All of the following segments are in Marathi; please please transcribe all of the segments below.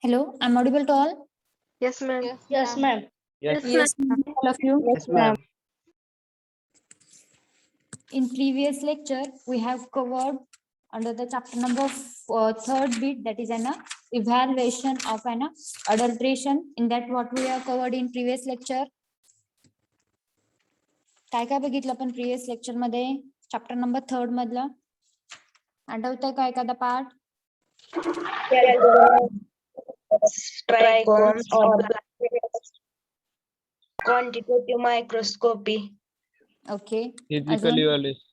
Hello, I'm audible to all. Yes, ma'am. Yes, ma'am. Yes, Yes, all of you. Yes, ma'am. In previous lecture, we have covered under the chapter number third bit, that is an evaluation of an adulteration. In that, what we have covered in previous lecture. काय काय बघितलं आपण प्रिव्हियस लेक्चर मध्ये चॅप्टर नंबर थर्ड मधलं आठवतंय का एखादा part Trichomes or quantitative microscopy. Okay Physical evaluation.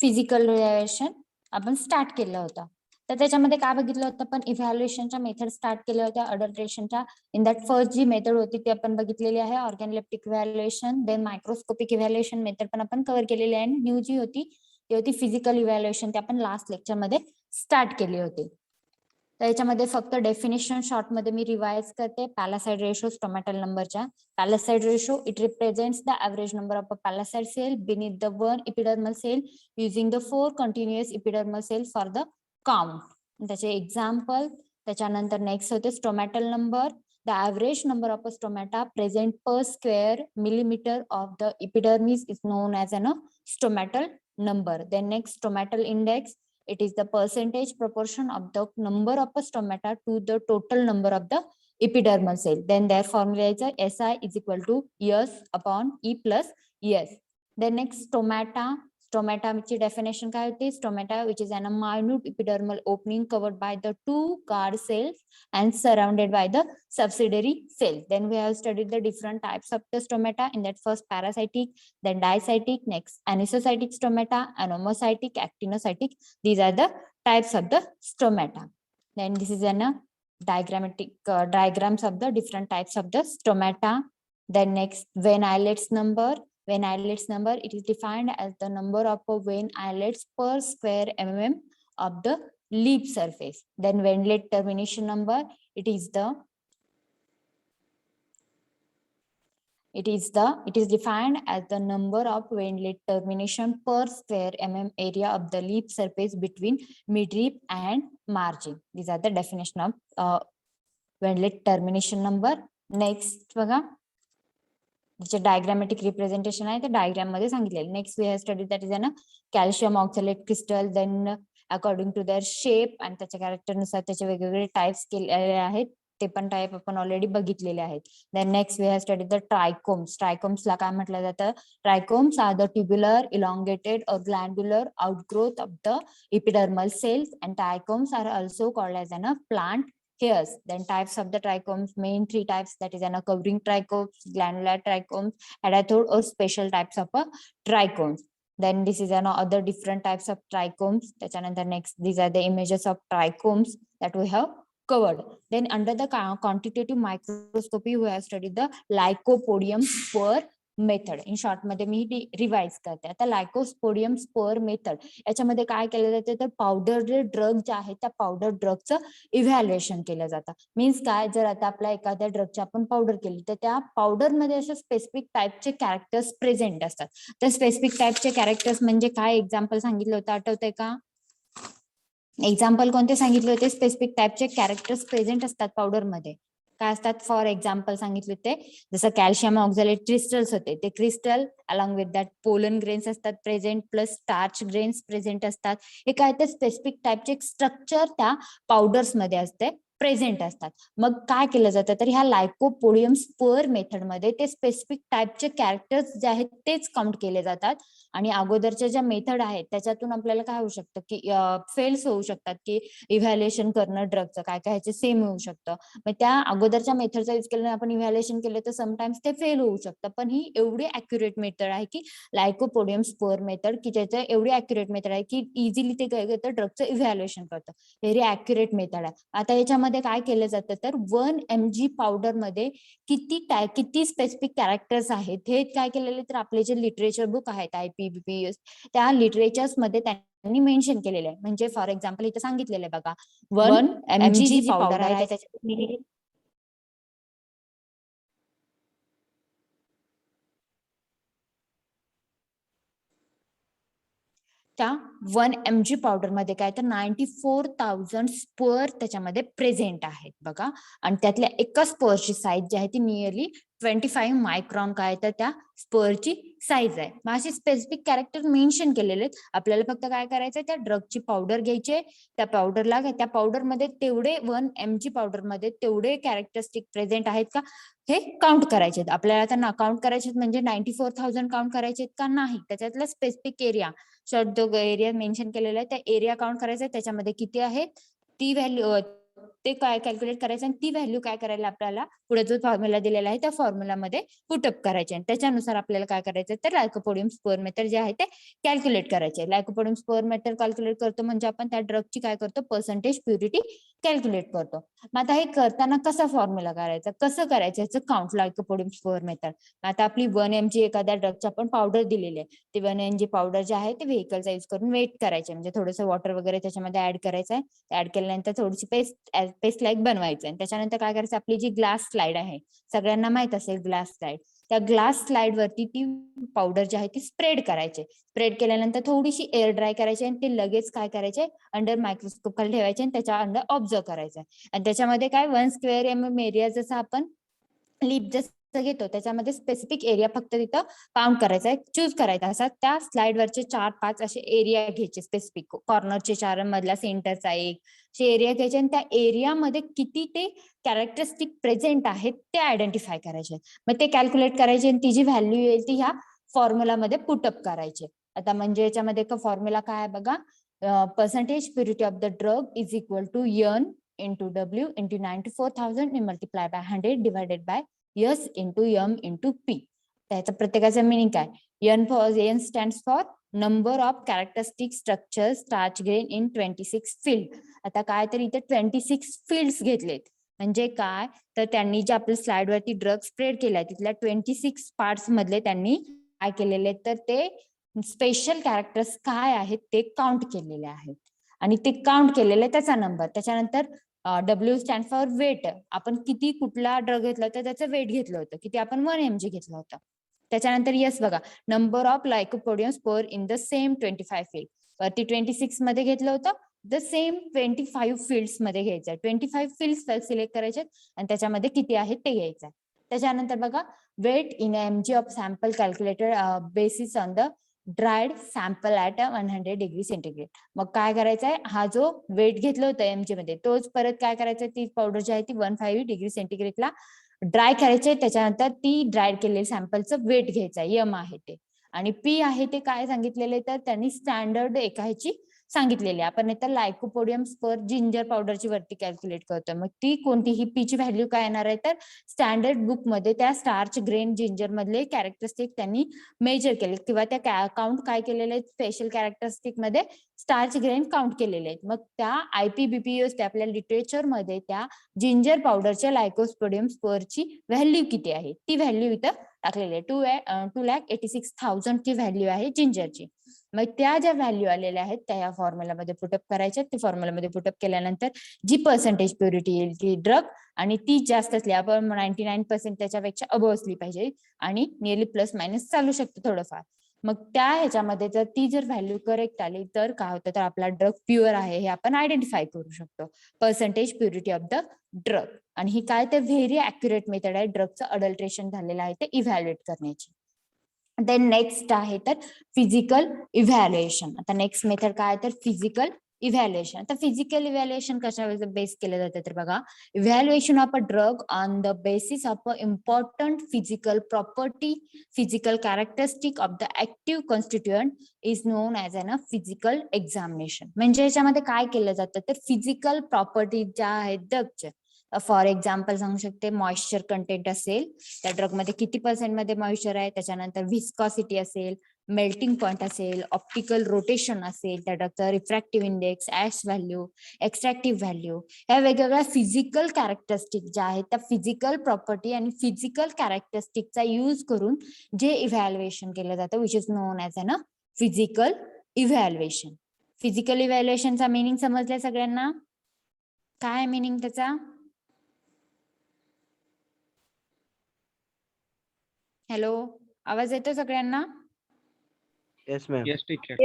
Physical reaction आपण स्टार्ट केलं होतं तर त्याच्यामध्ये काय बघितलं होतं पण इव्हॅल्युएशनच्या मेथड स्टार्ट केल्या होत्या अडल्ट्रेशनच्या इन दॅट फर्स्ट जी मेथड होती ती आपण बघितलेली आहे organoleptic evaluation then microscopic evaluation method पण आपण कव्हर केलेली आहे आणि न्यू जी होती ती होती फिजिकल इव्हॅल्युएशन ती आपण लास्ट लेक्चर मध्ये स्टार्ट केली होती तर याच्यामध्ये फक्त डेफिनेशन शॉर्ट मध्ये मी रिवाइज करते पॅलासाइड रेशो स्टोमॅटल नंबरच्या palisade ratio it represents the average number of a palisade cell beneath the one epidermal cell using the 4 continuous epidermal cell for the count. त्याचे एक्झाम्पल त्याच्यानंतर नेक्स्ट होते stomatal number the average number of a stomata present per square millimetre of the epidermis is known as an stomatal number. Then next stomatal index, it is the percentage proportion of the number of a stomata to the total number of the epidermal cell. Then their formula is SI is equal to S upon E plus S. Then next stomata. Stomata ची definition काय होती stomata which is an minute epidermal opening covered by the two guard cells and surrounded by the subsidiary cells. Then we have studied the different types of the stomata in that first parasitic, then dicytic, next anisocytic stomata, anomocytic, actinocytic. These are the types of the stomata. Then this is an diagrammatic diagrams of the different types of the stomata. Then next vein islets number. Vein islets number, it is defined as the number of vein islets per square mm of the leaf surface. Then veinlet termination number, it is defined as the number of veinlet termination per square mm area of the leaf surface between midrib and margin. These are the definition of veinlet termination number. Next बघा त्याचे डायग्रामॅटिक रिप्रेझेंटेशन आहे ते डायग्राम मध्ये सांगितलेले. Next we have studied that is an calcium oxalate crystal then according to their shape आणि त्याच्या कॅरेक्टरनुसार त्याचे वेगवेगळे टाइप्स केलेले आहेत ते पण टाइप आपण ऑलरेडी बघितलेले आहेत. Then next we have studied the trichomes. ट्रायकोम्सला काय म्हटलं जातं trichomes are the tubular elongated or glandular outgrowth of the epidermal cells and trichomes are also called as an plant hairs. Then types of the trichomes, main three types, that is an covering trichomes, glandular trichomes, adathode or special types of trichomes. Then this is an other different types of trichomes. त्याच्यानंतर next these are the images of trichomes that we have covered. Then under the quantitative microscopy we have studied the lycopodium spur method. In short मध्ये मी रिवाइज करते. आता लायकोस्पोडियम स्पोर मेथड याच्यामध्ये काय केलं जातं तर पावडर ड्रग जे आहेत त्या पावडर ड्रगचं इव्हॅल्युएशन केलं जातं. मीन्स काय जर आता आपल्या एखाद्या ड्रगची आपण पावडर केली तर त्या पावडर मध्ये असे स्पेसिफिक टाइपचे कॅरेक्टर्स प्रेझेंट असतात. तर स्पेसिफिक टाइपचे कॅरेक्टर्स म्हणजे काय एक्झाम्पल सांगितलं होतं आठवतंय का एक्झाम्पल कोणते सांगितले होते स्पेसिफिक टाइपचे कॅरेक्टर्स प्रेझेंट असतात पावडर मध्ये काय असतात फॉर एक्झाम्पल सांगितले होते जसं कॅल्शियम ऑक्झॅलेट क्रिस्टल्स होते ते crystal along with that pollen grains असतात present plus starch grains present असतात. हे काय ते स्पेसिफिक टाइपचे स्ट्रक्चर त्या पावडर्स मध्ये असते प्रेझेंट असतात. मग काय केलं जातं तर ह्या लायकोपोडियम स्पर मेथड मध्ये ते स्पेसिफिक टाइपचे कॅरेक्टर्स जे आहेत तेच काउंट केले जातात आणि अगोदरच्या ज्या मेथड आहेत त्याच्यातून आपल्याला काय होऊ शकतं की फेल्स होऊ शकतात की इव्हॅल्युएशन करणं ड्रगचं काय काय ह्याचे सेम होऊ शकतं. मग त्या अगोदरच्या मेथडचा यूज केल्याने आपण इव्हॅल्युएशन केलं तर समटाइम्स ते फेल होऊ शकतं. पण ही एवढी अॅक्युरेट मेथड आहे की लायकोपोडियम स्पर मेथड की ज्याचं एवढी अॅक्युरेट मेथड आहे की इझिली ते काय करतं ड्रगचं इव्हॅल्युएशन करतं. व्हेरी अॅक्युरेट मेथड आहे. आता याच्यामध्ये काय केलं जातं तर 1 mg पावडर मध्ये किती स्पेसिफिक कॅरेक्टर्स आहेत हे काय केलेले तर आपले जे लिटरेचर बुक आहेत IPBPS त्या लिटरेचर्स मध्ये त्यांनी मेन्शन केलेलं आहे. म्हणजे फॉर एक्झाम्पल इथे सांगितलेलं आहे बघा 1 mg जी पावडर आहे त्याच्यात त्या 1 mg पावडर मध्ये काय तर 94,000 स्पर त्याच्यामध्ये प्रेझेंट आहेत बघा. आणि त्यातल्या एका स्परची साईज जी आहे ती नियरली 25 मायक्रॉन काय तर त्या स्परची साईज आहे. मग असे स्पेसिफिक कॅरेक्टर मेन्शन केलेले आहेत. आपल्याला फक्त काय करायचंय, त्या ड्रगची पावडर घ्यायची, त्या पावडरला त्या पावडरमध्ये तेवढे 1 mg पावडर मध्ये तेवढे कॅरेक्टरिस्टिक प्रेझेंट आहेत का हे काउंट करायचे. आपल्याला त्यांना काउंट करायचे म्हणजे 94,000 काउंट करायचे का नाही, त्याच्यातला स्पेसिफिक एरिया शॉर्ट जो एरिया मेन्शन केलेला आहे त्या एरिया काउंट करायचा आहे, त्याच्यामध्ये किती आहे ती व्हॅल्यू ते काय कॅल्क्युलेट करायचं आणि ती व्हॅल्यू काय करायला आपल्याला पुढे जो फॉर्म्युला दिलेला आहे त्या फॉर्म्युलामध्ये पुटअप करायचे आणि त्याच्यानुसार आपल्याला काय करायचं तर लायकोपोडियम स्कोअर मेथड जे आहे ते कॅल्क्युलेट करायचे. लायकोपोडियम स्कोअर मेथड कॅल्क्युलेट करतो म्हणजे आपण त्या ड्रगची काय करतो पर्सेंटेज प्युरिटी कॅल्क्युलेट करतो. मग आता हे करताना कसा फॉर्म्युला करायचा, कसं करायचं याचं काउंट लायकोपोडियम स्कोअर मेथड. आता आपली 1 mg एखाद्या ड्रगची आपण पावडर दिलेली आहे, ती 1 mg पावडर जे आहे ते व्हेकलचा यूज करून वेट करायचे म्हणजे थोडंसं वॉटर वगैरे त्याच्यामध्ये ऍड करायचं आहे. ऍड केल्यानंतर थोडीशी पेस्ट लाईक बनवायचं आणि त्याच्यानंतर काय करायचं, आपली जी ग्लास स्लाइड आहे सगळ्यांना माहित असेल ग्लास स्लाइड, त्या ग्लास स्लाइड वरती ती पावडर जी आहे ती स्प्रेड करायचे. स्प्रेड केल्यानंतर थोडीशी एअर ड्राय करायची आणि ते लगेच काय करायचे अंडर मायक्रोस्कोप खाली ठेवायचे आणि त्याच्या अंडर ऑब्झर्व करायचं. आणि त्याच्यामध्ये काय 1 स्क्वेअर mm एरिया जसं आपण लिप जसं घेतो त्याच्यामध्ये स्पेसिफिक एरिया फक्त तिथं काउंट करायचा आहे, चूज करायचा. असा त्या स्लाइड वरचे 4-5 असे एरिया घ्यायचे स्पेसिफिक, कॉर्नरचे 4 मधला सेंटरचा एक असे एरिया घ्यायचे आणि त्या एरियामध्ये किती ते कॅरेक्टरिस्टिक प्रेझेंट आहेत ते आयडेंटिफाय करायचे. मग ते कॅल्क्युलेट करायचे आणि ती जी व्हॅल्यू येईल ती ह्या फॉर्म्युलामध्ये पुटअप करायचे. आता म्हणजे याच्यामध्ये फॉर्म्युला काय आहे बघा, percentage purity of the drug is equal to N into W into 94,000 multiplied by 100 divided by S into M into P. त्याचं प्रत्येकाचं मिनिंग काय, N stands for number of characteristic structures starch grain in 26 field. आता काय तर इथे 26 fields घेतलेत म्हणजे काय तर त्यांनी जे आपल्या स्लाइड वरती ड्रग स्प्रेड केलाय तिथल्या 26 पार्ट्स मधले त्यांनी काय केलेले तर ते स्पेशल कॅरेक्टर्स काय आहेत ते काउंट केलेले आहेत आणि ते काउंट केलेले त्याचा नंबर. त्याच्यानंतर W स्टँड फॉर वेट, आपण किती कुठला ड्रग घेतला होता त्याचं वेट घेतलं होतं, किती आपण 1 mg घेतलं होतं. त्याच्यानंतर यस बघा, number of lycopodium spore in the same 25 field, वरती 26 मध्ये घेतलं होतं, द सेम 25 फील्ड्स मध्ये घ्यायचं आहे. 25 फील्ड्स सिलेक्ट करायचे आणि त्याच्यामध्ये किती आहेत ते घ्यायचं आहे. त्याच्यानंतर बघा, weight in mg of sample calculated basis on the dried sample at 100 degree centigrade. मग काय करायचंय, हा जो वेट घेतलं होतं एमजी मध्ये तोच परत काय करायचं, ती पावडर जी आहे ती 150 डिग्री सेंटीग्रेडला ड्राय करायचे. त्याच्यानंतर ती ड्राय केलेली सॅम्पलचं वेट घ्यायचं आहे, यम आहे ते. आणि पी आहे ते काय सांगितलेले तर त्यांनी स्टँडर्ड एका ह्याची सांगितलेली. आपण इथं लायकोपोडियम स्पर जिंजर पावडरची वरती कॅल्क्युलेट करतोय, मग ती कोणतीही पीची व्हॅल्यू काय येणार आहे तर स्टँडर्ड बुक मध्ये त्या स्टार्च ग्रेन जिंजर मधले कॅरेक्टरिस्टिक त्यांनी मेजर केले किंवा त्या काउंट काय केलेले आहेत स्पेशल कॅरेक्टरिस्टिक मध्ये स्टार्च ग्रेन काउंट केलेले आहेत. मग त्या IPBPS आपल्या लिटरेचर मध्ये त्या जिंजर पावडरच्या लायकोपोडियम स्परची व्हॅल्यू किती आहे ती व्हॅल्यू इथं टाकलेली आहे. 2,86,000 ची व्हॅल्यू आहे जिंजरची. मग त्या ज्या व्हॅल्यू आलेल्या आहेत त्या या फॉर्म्युलामध्ये पुटअप करायच्या. ते फॉर्म्युलामध्ये पुटअप केल्यानंतर जी पर्सेंटेज प्युरिटी येईल ती ड्रग आणि ती जास्त असली, आपण 99% त्याच्यापेक्षा अबव असली पाहिजे आणि नियरली प्लस मायनस चालू शकतो थोडंफार. मग त्या ह्याच्यामध्ये जर ती जर व्हॅल्यू करेक्ट आली तर काय होतं तर आपला ड्रग प्युअर आहे हे आपण आयडेंटिफाय करू शकतो, percentage purity of the drug. आणि ही काय तर व्हेरी अॅक्युरेट मेथड आहे ड्रगचं अडल्ट्रेशन झालेलं आहे ते इव्हॅल्युएट करण्याची. देन नेक्स्ट आहे तर फिजिकल इव्हॅल्युएशन. आता नेक्स्ट मेथड काय तर फिजिकल इव्हॅल्युएशन. आता फिजिकल इव्हॅल्युएशन कशावर बेस केलं जातं तर बघा, evaluation of a drug on the basis of a important physical property, physical characteristic of the active constituent is known as a physical examination. म्हणजे याच्यामध्ये काय केलं जातं तर फिजिकल प्रॉपर्टी ज्या आहेत ड्रगच्या, फॉर एक्झाम्पल सांगू शकते मॉइश्चर कंटेंट असेल त्या ड्रग मध्ये किती पर्सेंट मध्ये मॉइश्चर आहे, त्याच्यानंतर व्हिस्कॉसिटी असेल, मेल्टिंग पॉइंट असेल, ऑप्टिकल रोटेशन असेल, त्या ड्रगचा refractive index, ash value, extractive value, या वेगवेगळ्या फिजिकल कॅरेक्टरिस्टिक ज्या आहेत त्या फिजिकल प्रॉपर्टी आणि फिजिकल कॅरेक्टरिस्टिकचा यूज करून जे इव्हॅल्युएशन केलं जातं which is known as a physical evaluation. Physical इव्हॅल्युएशनचा मिनिंग समजलाय सगळ्यांना, काय मिनिंग त्याचा? हॅलो, आवाज येतो सगळ्यांना? Yes, ma'am. Yes, teacher.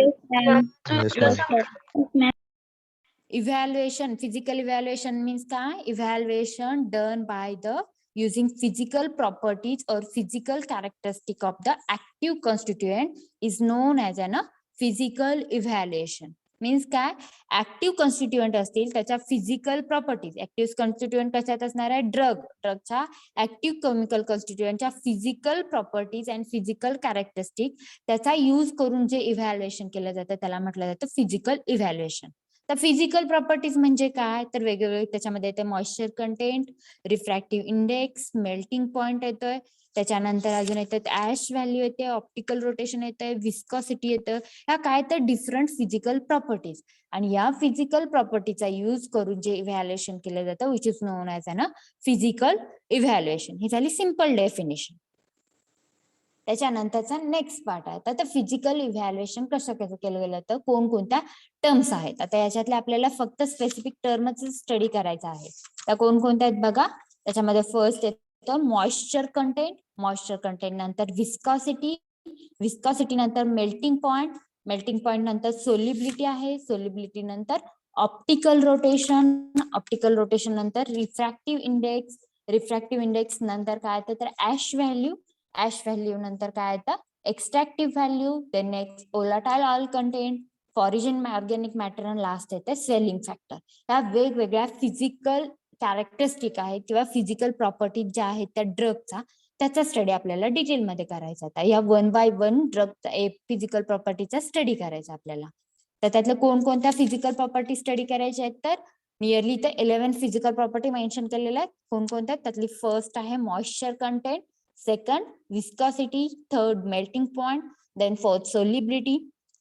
Evaluation, physical evaluation means काय? Evaluation done by the using physical properties or physical characteristic of the active constituent is known as an physical evaluation. Means काय? ऍक्टिव्ह कॉन्स्टिट्युएंट असतील त्याच्या फिजिकल प्रॉपर्टीज. ऍक्टिव्ह कॉन्स्टिट्युएंट कशात असणार आहे? ड्रगच्या ऍक्टिव्ह केमिकल कॉन्स्टिट्युएंटच्या physical properties and physical characteristic त्याचा यूज करून जे इव्हॅल्युएशन केलं जातं त्याला म्हटलं जातं फिजिकल इव्हॅल्युएशन. तर फिजिकल प्रॉपर्टीज म्हणजे काय? तर वेगवेगळे त्याच्यामध्ये येते moisture content, refractive index, melting point येतोय, त्याच्यानंतर अजून येतात ऍश व्हॅल्यू येते, ऑप्टिकल रोटेशन येते, विस्कॉसिटी येतं. ह्या काय तर डिफरंट फिजिकल प्रॉपर्टीज. आणि या फिजिकल प्रॉपर्टीचा यूज करून जे इव्हॅल्युएशन केलं जातं which is known as a physical evaluation. ही झाली सिम्पल डेफिनेशन. त्याच्यानंतरचा नेक्स्ट पार्ट आहे आता फिजिकल इव्हॅल्युएशन कसं कसं केलं गेलं तर कोणकोणत्या टर्म्स आहेत. आता याच्यातले आपल्याला फक्त स्पेसिफिक टर्मच स्टडी करायचा आहे. त्या कोणकोणत्या आहेत बघा. त्याच्यामध्ये फर्स्ट येतो मॉइश्चर कंटेंट, मॉइश्चर कंटेंट नंतर विस्कॉसिटी, विस्कॉसिटी नंतर मेल्टिंग पॉइंट, मेल्टिंग पॉइंट नंतर सोल्युबिलिटी आहे, सोल्युबिलिटी नंतर ऑप्टिकल रोटेशन, ऑप्टिकल रोटेशन नंतर रिफ्रॅक्टिव्ह इंडेक्स, रिफ्रॅक्टिव्ह इंडेक्स नंतर काय तर ऍश व्हॅल्यू, ऍश व्हॅल्यू नंतर काय येतं extractive value, then next volatile oil content, foreign organic matter आणि लास्ट येते स्वेलिंग फॅक्टर. ह्या वेगवेगळ्या फिजिकल कॅरेक्टरिस्टिक आहेत किंवा फिजिकल प्रॉपर्टीज ज्या आहेत त्या ड्रगचा त्याचा स्टडी आपल्याला डिटेलमध्ये करायचा होता. या 1 बाय 1 ड्रग फिजिकल प्रॉपर्टीचा स्टडी करायचा आपल्याला. तर त्यातलं कोणकोणत्या फिजिकल प्रॉपर्टी स्टडी करायच्या आहेत तर नियरली तर 11 फिजिकल प्रॉपर्टी मेन्शन केलेल्या आहेत. कोणकोणत्या? त्यातली फर्स्ट आहे moisture content, second viscosity, third melting point, then fourth solubility,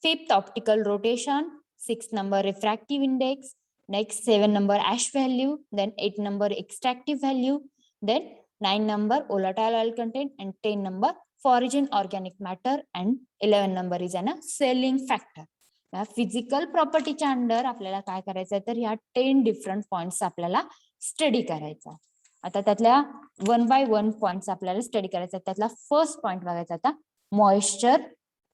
fifth optical rotation, sixth number refractive index, next 7 number ash value, then 8 number extractive value, then 9 number volatile oil content and 10 number foreign organic matter and 11 number is an swelling factor. या फिजिकल प्रॉपर्टीच्या अंडर आपल्याला काय करायचं तर ह्या 10 डिफरंट पॉइंट्स आपल्याला स्टडी करायचा. आता त्यातल्या 1 बाय 1 पॉइंट्स आपल्याला स्टडी करायचा. त्यातला फर्स्ट पॉइंट बघायचा आता मॉइश्चर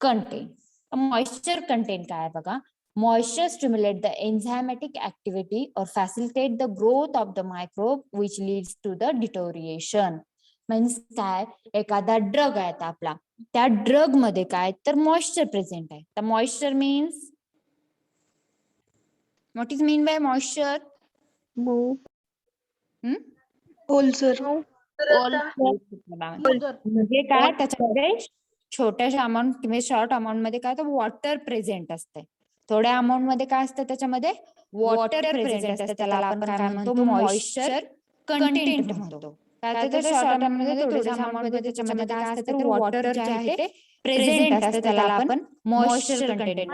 कंटेंट. मॉइश्चर कंटेंट काय बघा. Moisture stimulate the enzymatic activity और facilitate the growth of the microbe which leads to the deterioration. Means काय? एखादा ड्रग आहे आता आपला, त्या ड्रग मध्ये काय तर मॉइश्चर प्रेझेंट आहे. तर moisture means what is mean by moisture? म्हणजे काय त्याच्यामध्ये छोट्याशा अमाऊंट किंवा शॉर्ट अमाऊंट मध्ये काय तर वॉटर प्रेझेंट असते. थोड्या अमाऊंट मध्ये काय असतं त्याच्यामध्ये वॉटर प्रेझेंट असतं. त्याला आपण काय म्हणतो मॉइश्चर कंटेंट म्हणतो. काय तर शॉर्ट अमाऊंट मध्ये थोड्याशा अमाऊंट मध्ये त्याच्यामध्ये काय असतं तर वॉटर जे आहे ते प्रेझेंट असतं त्याला आपण मॉइश्चर कंटेंट.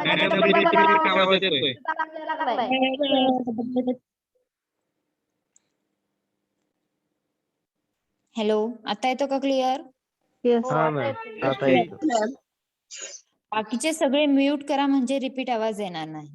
आवाज येतोय. हॅलो, आता येतो का क्लिअर? हा मॅम आता येतो. बाकीचे सगळे म्यूट करा म्हणजे रिपीट आवाज येणार नाही.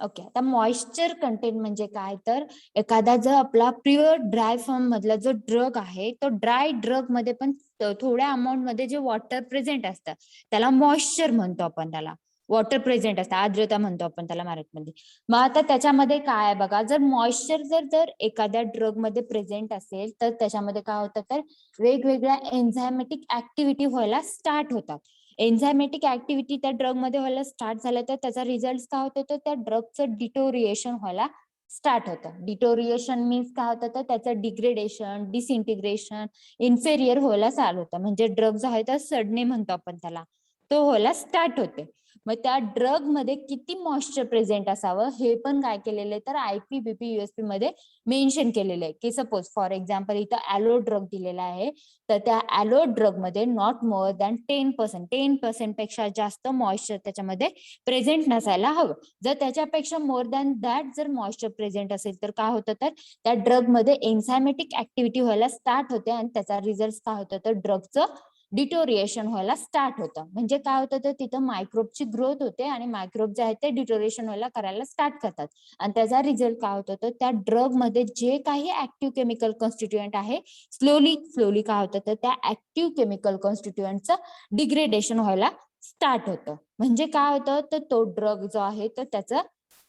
ओके. आता मॉइश्चर कंटेंट म्हणजे काय तर एखादा जर आपला प्युअर ड्राय फॉर्म मधला जो ड्रग आहे तो ड्राय ड्रग मध्ये पण थोड्या अमाऊंट मध्ये जे वॉटर प्रेझेंट असतं त्याला मॉइश्चर म्हणतो आपण. त्याला वॉटर प्रेझेंट असतं, आर्द्रता म्हणतो आपण त्याला मराठीमध्ये. मग आता त्याच्यामध्ये काय आहे बघा, जर मॉइश्चर जर एखाद्या ड्रग मध्ये प्रेझेंट असेल तर त्याच्यामध्ये काय होतं तर वेगवेगळ्या एन्झायमॅटिक ऍक्टिव्हिटी व्हायला स्टार्ट होतात. एन्झायमॅटिक ऍक्टिव्हिटी त्या ड्रग मध्ये व्हायला स्टार्ट झालं तर त्याचा रिझल्ट काय होतं तर त्या ड्रगचं डिटोरिएशन व्हायला स्टार्ट होतं. डिटोरिएशन मीन्स काय होतं तर त्याचं डिग्रेडेशन, डिसइंटिग्रेशन, इन्फेरियर व्हायला चालू होतं. म्हणजे ड्रग जो आहे तर सडणे म्हणतो आपण त्याला, तो व्हायला स्टार्ट होते. मग त्या ड्रग मध्ये किती मॉइश्चर प्रेझेंट असावं हे पण काय केलेलं आहे तर IPBP USP मध्ये मेन्शन केलेलं आहे. की सपोज फॉर एक्झाम्पल इथं ऍलो ड्रग दिलेला आहे तर त्या ऍलो ड्रग मध्ये नॉट मोर दॅन 10% पेक्षा जास्त मॉइश्चर त्याच्यामध्ये प्रेझेंट नसायला हवं. जर त्याच्यापेक्षा मोर दॅन दॅट जर मॉइश्चर प्रेझेंट असेल तर काय होतं तर त्या ड्रग मध्ये एन्झायमॅटिक ऍक्टिव्हिटी व्हायला स्टार्ट होते आणि त्याचा रिझल्ट काय होतं तर ड्रगचं डिटोरिएशन व्हायला स्टार्ट होतं. म्हणजे काय होतं तर तिथं मायक्रोबची ग्रोथ होते आणि मायक्रोब जे आहेत ते डिटोरिएशन व्हायला करायला स्टार्ट करतात आणि त्याचा रिझल्ट काय होतं तर त्या ड्रग मध्ये जे काही ऍक्टिव्ह केमिकल कॉन्स्टिट्युएंट आहे स्लोली काय होतं तर त्या ऍक्टिव्ह केमिकल कॉन्स्टिट्युएंटचं डिग्रेडेशन व्हायला स्टार्ट होतं. म्हणजे काय होतं तर तो ड्रग जो आहे तर त्याचा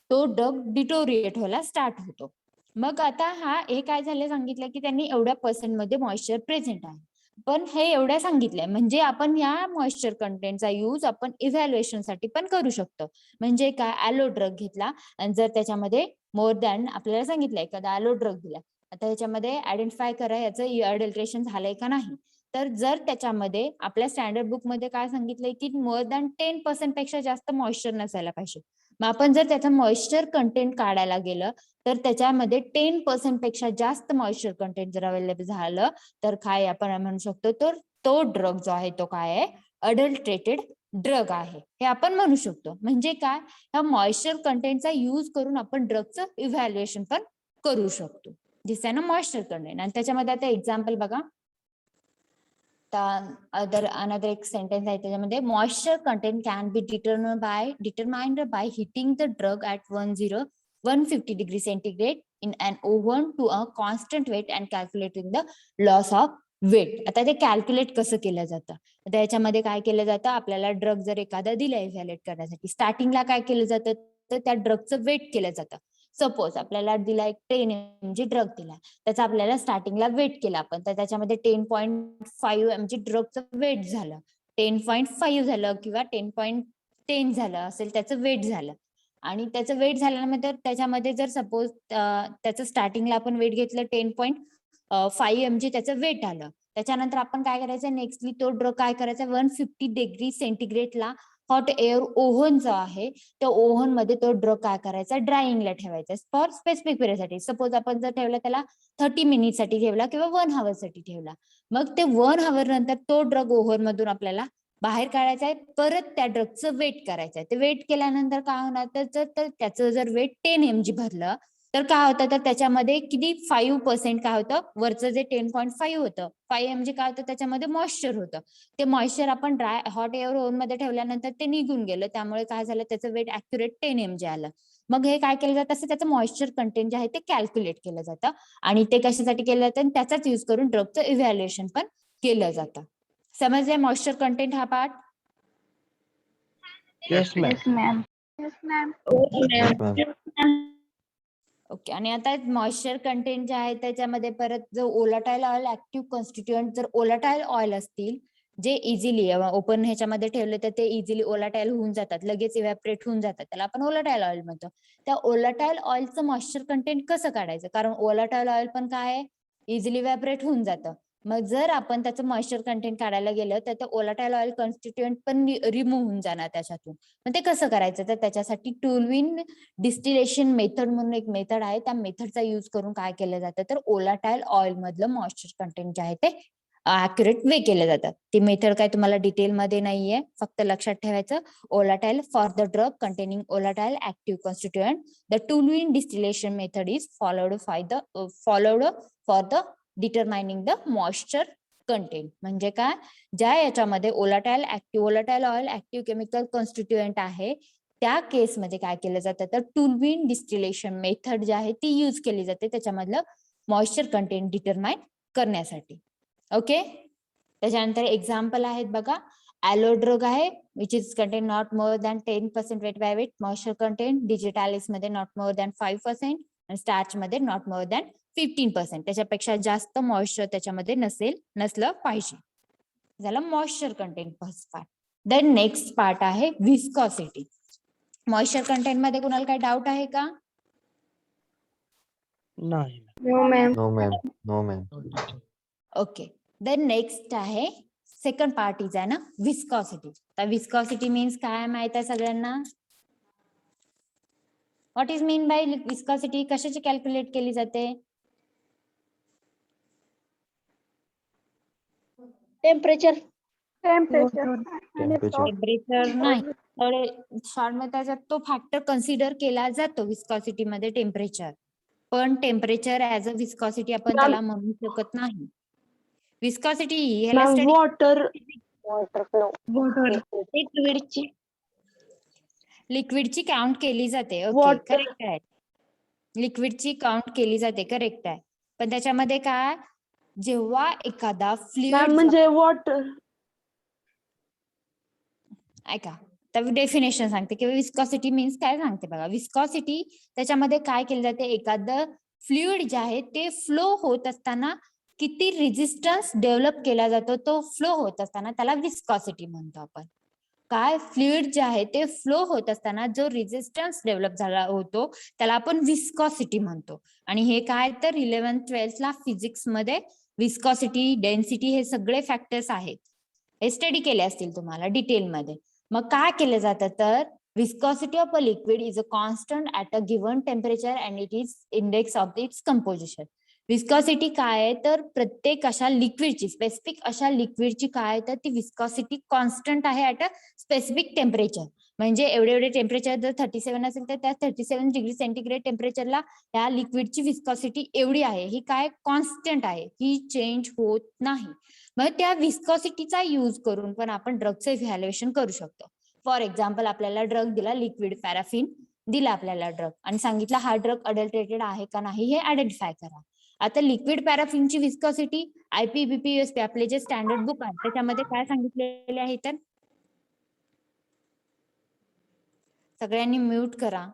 तो ड्रग डिटोरिएट व्हायला स्टार्ट होतो. मग आता हे काय झालं सांगितलं की त्यांनी एवढ्या पर्सेंट मध्ये मॉइश्चर प्रेझेंट आहे. पण हे एवढ्या सांगितलंय म्हणजे आपण या मॉइश्चर कंटेंटचा यूज आपण इव्हॅल्युएशन साठी पण करू शकतो. म्हणजे काय ॲलो ड्रग घेतला आणि जर त्याच्यामध्ये मोर दॅन आपल्याला सांगितलंय एखादा ॲलो ड्रग दिला आता ह्याच्यामध्ये आयडेंटिफाय करा याचं अडल्ट्रेशन झालंय का नाही. तर जर त्याच्यामध्ये आपल्या स्टँडर्ड बुक मध्ये काय सांगितलंय की मोर दॅन 10% पेक्षा जास्त मॉइश्चर नसायला पाहिजे. मग आपण जर त्याचा मॉइश्चर कंटेंट काढायला गेलं तर त्याच्यामध्ये 10% पेक्षा जास्त मॉइश्चर कंटेंट जर अवेलेबल झालं तर काय आपण म्हणू शकतो तर तो ड्रग जो आहे तो काय आहे अडल्ट्रेटेड ड्रग आहे हे आपण म्हणू शकतो. म्हणजे काय ह्या मॉइश्चर कंटेंटचा यूज करून आपण ड्रगचं इव्हॅल्युएशन पण करू शकतो. दिसतंय ना मॉइश्चर कंटेंट. आणि त्याच्यामध्ये आता एक्झाम्पल बघा अनदर एक सेंटेन्स आहे त्याच्यामध्ये moisture content can be determined by heating the drug at 150 degree centigrade in an oven to a constant weight and calculating the loss of weight. आता ते कॅल्क्युलेट कसं केलं जातं त्याच्यामध्ये काय केलं जातं आपल्याला ड्रग जर एखादा दिला इव्हॅल्युएट करण्यासाठी स्टार्टिंगला काय केलं जातं तर त्या ड्रगचं वेट केलं जातं. सपोज आपल्याला दिला एक 10 mg ड्रग दिला त्याचा आपल्याला स्टार्टिंगला वेट केला आपण तर त्याच्यामध्ये 10.5 mg ड्रगचं वेट झालं 10.5 झालं किंवा 10.10 झालं असेल त्याचं वेट झालं आणि त्याचं वेट झाल्यानंतर त्याच्यामध्ये जर सपोज त्याचं स्टार्टिंगला आपण वेट घेतलं 10.5 mg त्याचं वेट आलं त्याच्यानंतर आपण काय करायचं नेक्स्टली तो ड्रग काय करायचा 150 डिग्री सेंटीग्रेडला हॉट एअर ओव्हन जो आहे त्या ओव्हन मध्ये तो ड्रग काय करायचा ड्रायिंगला ठेवायचा फॉर स्पेसिफिक पिरियडसाठी. सपोज आपण जर ठेवला त्याला 30 मिनिट साठी ठेवला किंवा 1 hour साठी ठेवला मग ते 1 hour नंतर तो ड्रग ओव्हन मधून आपल्याला बाहेर काढायचा आहे परत त्या ड्रगचं वेट करायचं आहे. ते वेट केल्यानंतर काय होणार तर त्याचं जर वेट 10 mg भरलं तर काय होतं तर त्याच्यामध्ये किती 5% काय होतं वरचं जे 10.5 होतं 5 mg काय होतं त्याच्यामध्ये मॉइश्चर होतं. ते मॉइश्चर आपण हॉट एअर ओव्हन मध्ये ठेवल्यानंतर ते निघून गेलं त्यामुळे काय झालं त्याचं वेट ऍक्युरेट 10 mg आलं. मग हे काय केलं जातं असं त्याचं मॉइश्चर कंटेंट जे आहे ते कॅल्क्युलेट केलं जातं आणि ते कशासाठी केलं जातं आणि त्याचाच यूज करून ड्रगचं इव्हॅल्युएशन पण केलं जातं. समजले मॉइश्चर कंटेंट हा पार्ट. Yes, ma'am. ओके. आणि आता मॉइश्चर कंटेंट जे आहे त्याच्यामध्ये परत जो ओलाटाईल ऑइल ऍक्टिव्ह कॉन्स्टिट्युएंट जर ओलाटाईल ऑइल असतील जे इझिली ओपन ह्याच्यामध्ये ठेवले तर ते इझिली ओलाटाईल होऊन जातात लगेच इव्हॅपरेट होऊन जातात त्याला आपण ओलाटाईल ऑइल म्हणतो. त्या ओलाटाईल ऑइलचं मॉइश्चर कंटेंट कसं काढायचं कारण ओलाटाईल ऑइल पण काय आहे इझिली इव्हॅपरेट होऊन जातं. मग जर आपण त्याचं मॉइश्चर कंटेंट काढायला गेलं तर ओलाटाईल ऑइल कॉन्स्टिट्युएंट पण रिमूव्ह होऊन जाणार त्याच्यातून. मग ते कसं करायचं तर त्याच्यासाठी टूलविन डिस्टिलेशन मेथड म्हणून एक मेथड आहे त्या मेथडचा यूज करून काय केलं जातं तर ओलाटाईल ऑइल मधलं मॉइश्चर कंटेंट जे आहे ते ऍक्युरेट वे केलं जातात. ती मेथड काय तुम्हाला डिटेलमध्ये नाहीये फक्त लक्षात ठेवायचं volatile for the drug containing volatile active constituent the toluene distillation method is followed for the determining the moisture content. म्हणजे काय ज्या याच्यामध्ये volatile oil active chemical constituent आहे त्या केसमध्ये काय केलं जातं तर टूलविन डिस्टिलेशन मेथड जी आहे ती यूज केली जाते त्याच्यामधलं मॉइश्चर कंटेंट डिटरमाइन करण्यासाठी. ओके. त्याच्यानंतर एक्झाम्पल आहेत बघा ॲलो ड्रग आहे which is contain not more than 10% weight by weight moisture content digitalis मध्ये नॉट मोर दॅन 5% आणि स्टार्च मध्ये नॉट मोर दॅन 15%. त्याच्यापेक्षा जास्त मॉइश्चर त्याच्यामध्ये नसलं पाहिजे. झालं moisture content first part. Then next part आहे विस्कॉसिटी. मॉइश्चर कंटेंट मध्ये कुणाला काही डाऊट आहे का? नाही. No, ma'am. Okay. Then next आहे सेकंड पार्ट इज आहे ना विस्कॉसिटी. तर विस्कॉसिटी मीन्स काय माहित आहे सगळ्यांना? What is mean by viscosity? कशाची कॅल्क्युलेट केली जाते? टेम्परेचर टेम्परेचर नाही तर शॉर्ट मध्ये त्याच्यात तो फॅक्टर कन्सिडर केला जातो विस्कॉसिटी मध्ये टेम्परेचर. पण टेम्परेचर ऍज अ विस्कॉसिटी आपण त्याला म्हणू शकत नाही. विस्कॉसिटी ह्याला ma'am study water water flow. लिक्विडची लिक्विडची काउंट केली जाते. Okay, Water. करेक्ट आहे. लिक्विडची काउंट केली जाते, करेक्ट आहे. पण त्याच्यामध्ये काय, जेव्हा एखादा मॅम फ्लुइड, म्हणजे वॉटर ऐका तर डेफिनेशन सांगते किंवा विस्कॉसिटी मीन्स काय सांगते बघा. विस्कॉसिटी त्याच्यामध्ये काय केलं जाते, एखादं फ्लुइड जे आहे ते फ्लो होत असताना किती रेजिस्टन्स डेव्हलप केला जातो, तो फ्लो होत असताना त्याला विस्कॉसिटी म्हणतो आपण. काय, फ्लुइड जे आहे ते फ्लो होत असताना जो रेजिस्टन्स डेव्हलप झाला होतो त्याला आपण विस्कॉसिटी म्हणतो. आणि हे काय तर 11th-12th ला फिजिक्स मध्ये विस्कॉसिटी, डेन्सिटी हे सगळे फॅक्टर्स आहेत, हे स्टडी केले असतील तुम्हाला डिटेलमध्ये. मग काय केलं जातं तर viscosity of a liquid is a constant at a given temperature and it is index of its composition. Viscosity काय आहे तर प्रत्येक अशा लिक्विडची, स्पेसिफिक अशा लिक्विडची काय आहे तर ती विस्कॉसिटी कॉन्स्टंट आहे ऍट अ स्पेसिफिक टेम्परेचर. म्हणजे एवढे टेम्परेचर जर 37 असेल तर त्या 37 डिग्री सेंटीग्रेड टेम्परेचरला या लिक्विडची विस्कॉसिटी एवढी आहे, ही काय कॉन्स्टंट आहे, ही चेंज होत नाही. मग त्या विस्कॉसिटीचा यूज करून पण आपण ड्रगचं इव्हॅल्युएशन करू शकतो. फॉर एक्झाम्पल, आपल्याला ड्रग दिला, लिक्विड पॅराफिन दिला आपल्याला ड्रग, आणि सांगितलं हा ड्रग अडल्ट्रेटेड आहे का नाही हे आयडेंटिफाय करा. आता लिक्विड पॅराफिनची विस्कॉसिटी IPBPUSP आपले जे स्टँडर्ड बुक आहे त्याच्यामध्ये काय सांगितलेले आहे तर सगळ्यांनी म्यूट करा.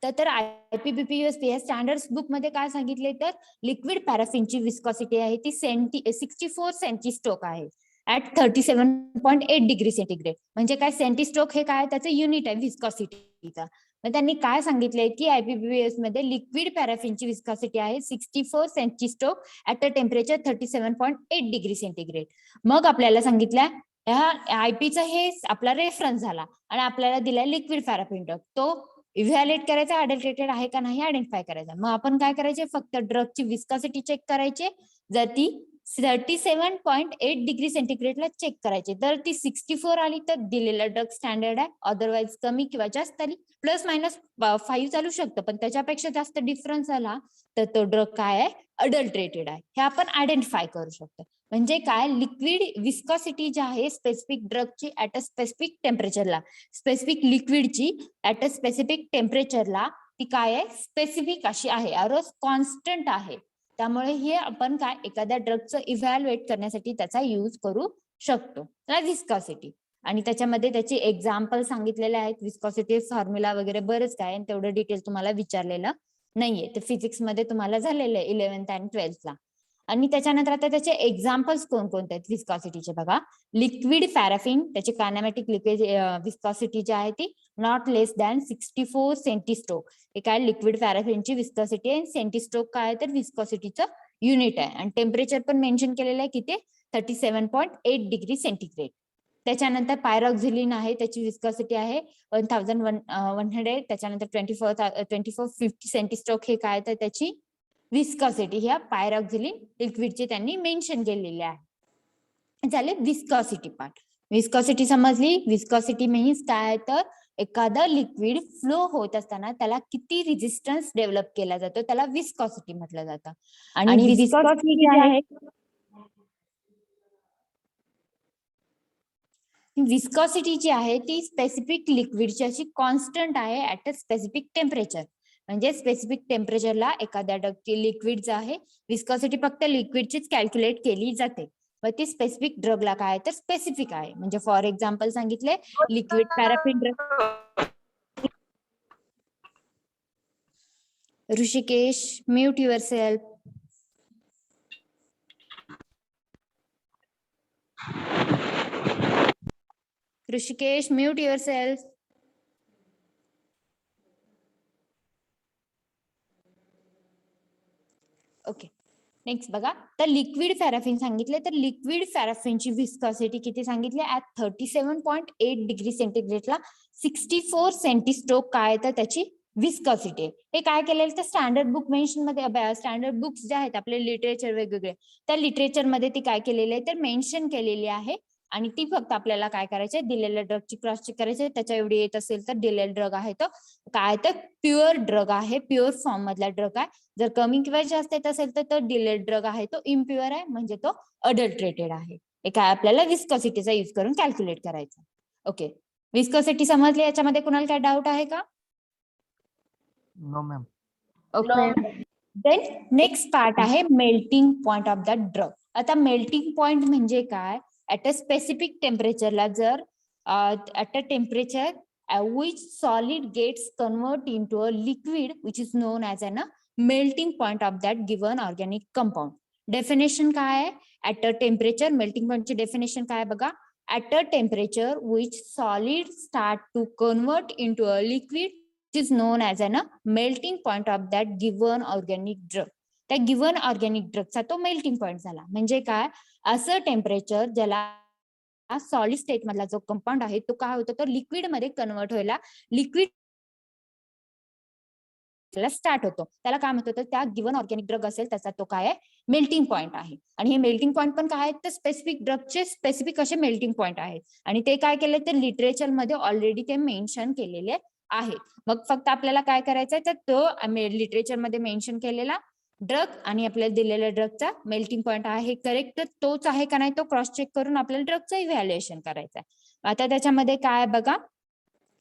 तर IPBPUSP या स्टँडर्ड बुक मध्ये काय सांगितले तर लिक्विड पॅराफिनची विस्कॉसिटी आहे ती 64 सेंटीस्ट्रोक आहे ऍट 37.8 डिग्री सेंटीग्रेड. म्हणजे काय, सेंटीस्ट्रोक हे काय त्याचं युनिट आहे विस्कॉसिटीचा. मग त्यांनी काय सांगितलंय की IPBPUS मध्ये लिक्विड पॅराफिनची विस्कॉसिटी आहे 64 centistoke at a temperature 37.8 degree centigrade. मग आपल्याला सांगितलं ह्या आयपीचा हे आपला रेफरन्स झाला आणि आपल्याला दिलाय लिक्विड पॅराफिन ड्रग, तो इव्हॅल्युएट करायचा, अडल्ट्रेटेड आहे का नाही आयडेंटिफाय करायचा. मग आपण काय करायचे, फक्त ड्रगची विस्कॉसिटी चेक करायचे. जर ती 37.8 डिग्री सेंटीग्रेडला चेक करायचे, तर ती 64 आली तर दिलेला ड्रग स्टँडर्ड आहे, अदरवाइज कमी किंवा जास्त आली, +- 5 चालू शकतं, पण त्याच्यापेक्षा जास्त डिफरन्स आला तर तो ड्रग काय आहे, अडल्ट्रेटेड आहे, हे आपण आयडेंटिफाय करू शकतो. म्हणजे काय, लिक्विड विस्कॉसिटी जी आहे स्पेसिफिक ड्रगची ऍट अ स्पेसिफिक टेम्परेचरला, स्पेसिफिक लिक्विडची ऍट अ स्पेसिफिक टेम्परेचरला ती काय आहे, स्पेसिफिक अशी आहे, अरोज कॉन्स्टंट आहे. त्यामुळे हे आपण काय, एखाद्या ड्रगचं इव्हॅल्युएट करण्यासाठी त्याचा यूज करू शकतो विस्कॉसिटी. आणि त्याच्यामध्ये त्याचे एक्झाम्पल सांगितलेले आहेत, विस्कॉसिटी फॉर्म्युला वगैरे बरेच काय, तेवढं डिटेल तुम्हाला विचारलेलं नाहीये, ते फिजिक्स मध्ये तुम्हाला झालेलं आहे 11th आणि 12th ला. आणि त्याच्यानंतर आता त्याचे एक्झाम्पल्स कोणकोणते आहेत विस्कॉसिटीचे बघा. लिक्विड पॅराफिन, त्याची कायनेमॅटिक लिक्विड विस्कॉसिटी जी आहे ती नॉट लेस दॅन 64 सेंटीस्ट्रोक. हे काय, लिक्विड पॅराफिनची विस्कॉसिटी आहे, सेंटीस्ट्रोक काय आहे तर विस्कॉसिटीचं युनिट आहे, आणि टेम्परेचर पण मेन्शन केलेलं आहे किती, 37.8 डिग्री सेंटीग्रेड. त्याच्यानंतर पायरॉक्झिलिन आहे, त्याची विस्कॉसिटी आहे 1100, त्याच्यानंतर 2450 सेंटीस्ट्रोक हे काय तर त्याची विस्कॉसिटी, ह्या पायरॉक्झिलिन लिक्विडची त्यांनी मेन्शन केलेली आहे. झाले विस्कॉसिटी पार्ट. विस्कॉसिटी समजली. विस्कॉसिटी मीन्स काय तर एखादं लिक्विड फ्लो होत असताना त्याला किती रेजिस्टन्स डेव्हलप केला जातो त्याला विस्कॉसिटी म्हटलं जातं. आणि विस्कॉसिटी जी आहे, विस्कॉसिटी जी आहे ती स्पेसिफिक लिक्विडची अशी कॉन्स्टंट आहे ऍट अ स्पेसिफिक टेम्परेचर. म्हणजे स्पेसिफिक टेम्परेचरला एखाद्या लिक्विड जे आहे विस्कॉसिटी फक्त लिक्विडचीच कॅल्क्युलेट केली जाते, व ती स्पेसिफिक ड्रगला काय तर स्पेसिफिक आहे. म्हणजे फॉर एक्झाम्पल सांगितले liquid paraffin drug. Rishikesh, mute your self. Rishikesh, mute your self. Okay, next बघा. तर लिक्विड पॅराफिन सांगितले, तर लिक्विड पॅराफिनची विस्कॉसिटी किती सांगितली, ऍट 37.8 डिग्री सेंटीग्रेडला 64 सेंटीस्ट्रोक काय तर त्याची विस्कॉसिटी आहे. हे काय केलेलं तर स्टँडर्ड बुक मेन्शन मध्ये, स्टँडर्ड बुक्स जे आहेत आपले लिटरेचर वेगवेगळे, त्या लिटरेचर मध्ये ती काय केलेली आहे तर मेन्शन केलेली आहे आणि ती फक्त आपल्याला काय करायची, दिलेल्या ड्रगची क्रॉस चेक करायची, त्याच्या एवढी येत असेल तर दिलेला ड्रग आहे तो काय तर प्युअर ड्रग आहे, प्युअर फॉर्म मधला ड्रग आहे. जर कमी किंवा जास्त येत असेल तर तो डिलेड ड्रग आहे तो इम्प्युअर आहे, म्हणजे तो अडल्ट्रेटेड आहे. हे काय आपल्याला विस्कोसिटीचा यूज करून कॅल्क्युलेट करायचं. ओके, विस्कोसिटी समजली, याच्यामध्ये कुणाला काय डाऊट आहे का? No ma'am. Okay, then next part आहे melting point of the drug. आता मेल्टिंग पॉइंट म्हणजे काय, ऍट अ स्पेसिफिक टेम्परेचरला जर at a temperature which solid gets convert into a liquid which is known as an melting point of that given organic compound. Definition काय आहे, at a temperature, melting point ची definition काय आहे बघा, at a temperature which solid start to convert into a liquid which is known as an melting point of that given organic drug. त्या गिव्हन ऑर्गॅनिक ड्रगचा तो मेल्टिंग पॉइंट झाला. म्हणजे काय, असं टेम्परेचर ज्याला सॉलिड स्टेट मधला जो कंपाऊंड आहे तो काय होतो, तो लिक्विड मध्ये कन्वर्ट व्हायला लिक्विड स्टार्ट होतो, त्याला काय म्हणतो, तर त्या गिव्हन ऑर्गॅनिक ड्रग असेल त्याचा तो काय आहे, मेल्टिंग पॉइंट आहे. आणि हे मेल्टिंग पॉइंट पण काय आहेत, तर स्पेसिफिक ड्रगचे स्पेसिफिक असे मेल्टिंग पॉइंट आहेत. आणि ते काय केले, तर लिटरेचर मध्ये ऑलरेडी ते मेन्शन केलेले आहेत. मग फक्त आपल्याला काय करायचंय, तर तो लिटरेचर मध्ये मेन्शन केलेला ड्रग आणि आपल्याला दिलेल्या ड्रगचा मेल्टिंग पॉइंट आहे करेक्ट, तर तोच आहे का नाही तो क्रॉस चेक करून आपल्याला ड्रगचं इव्हॅल्युएशन करायचं आहे. आता त्याच्यामध्ये काय बघा,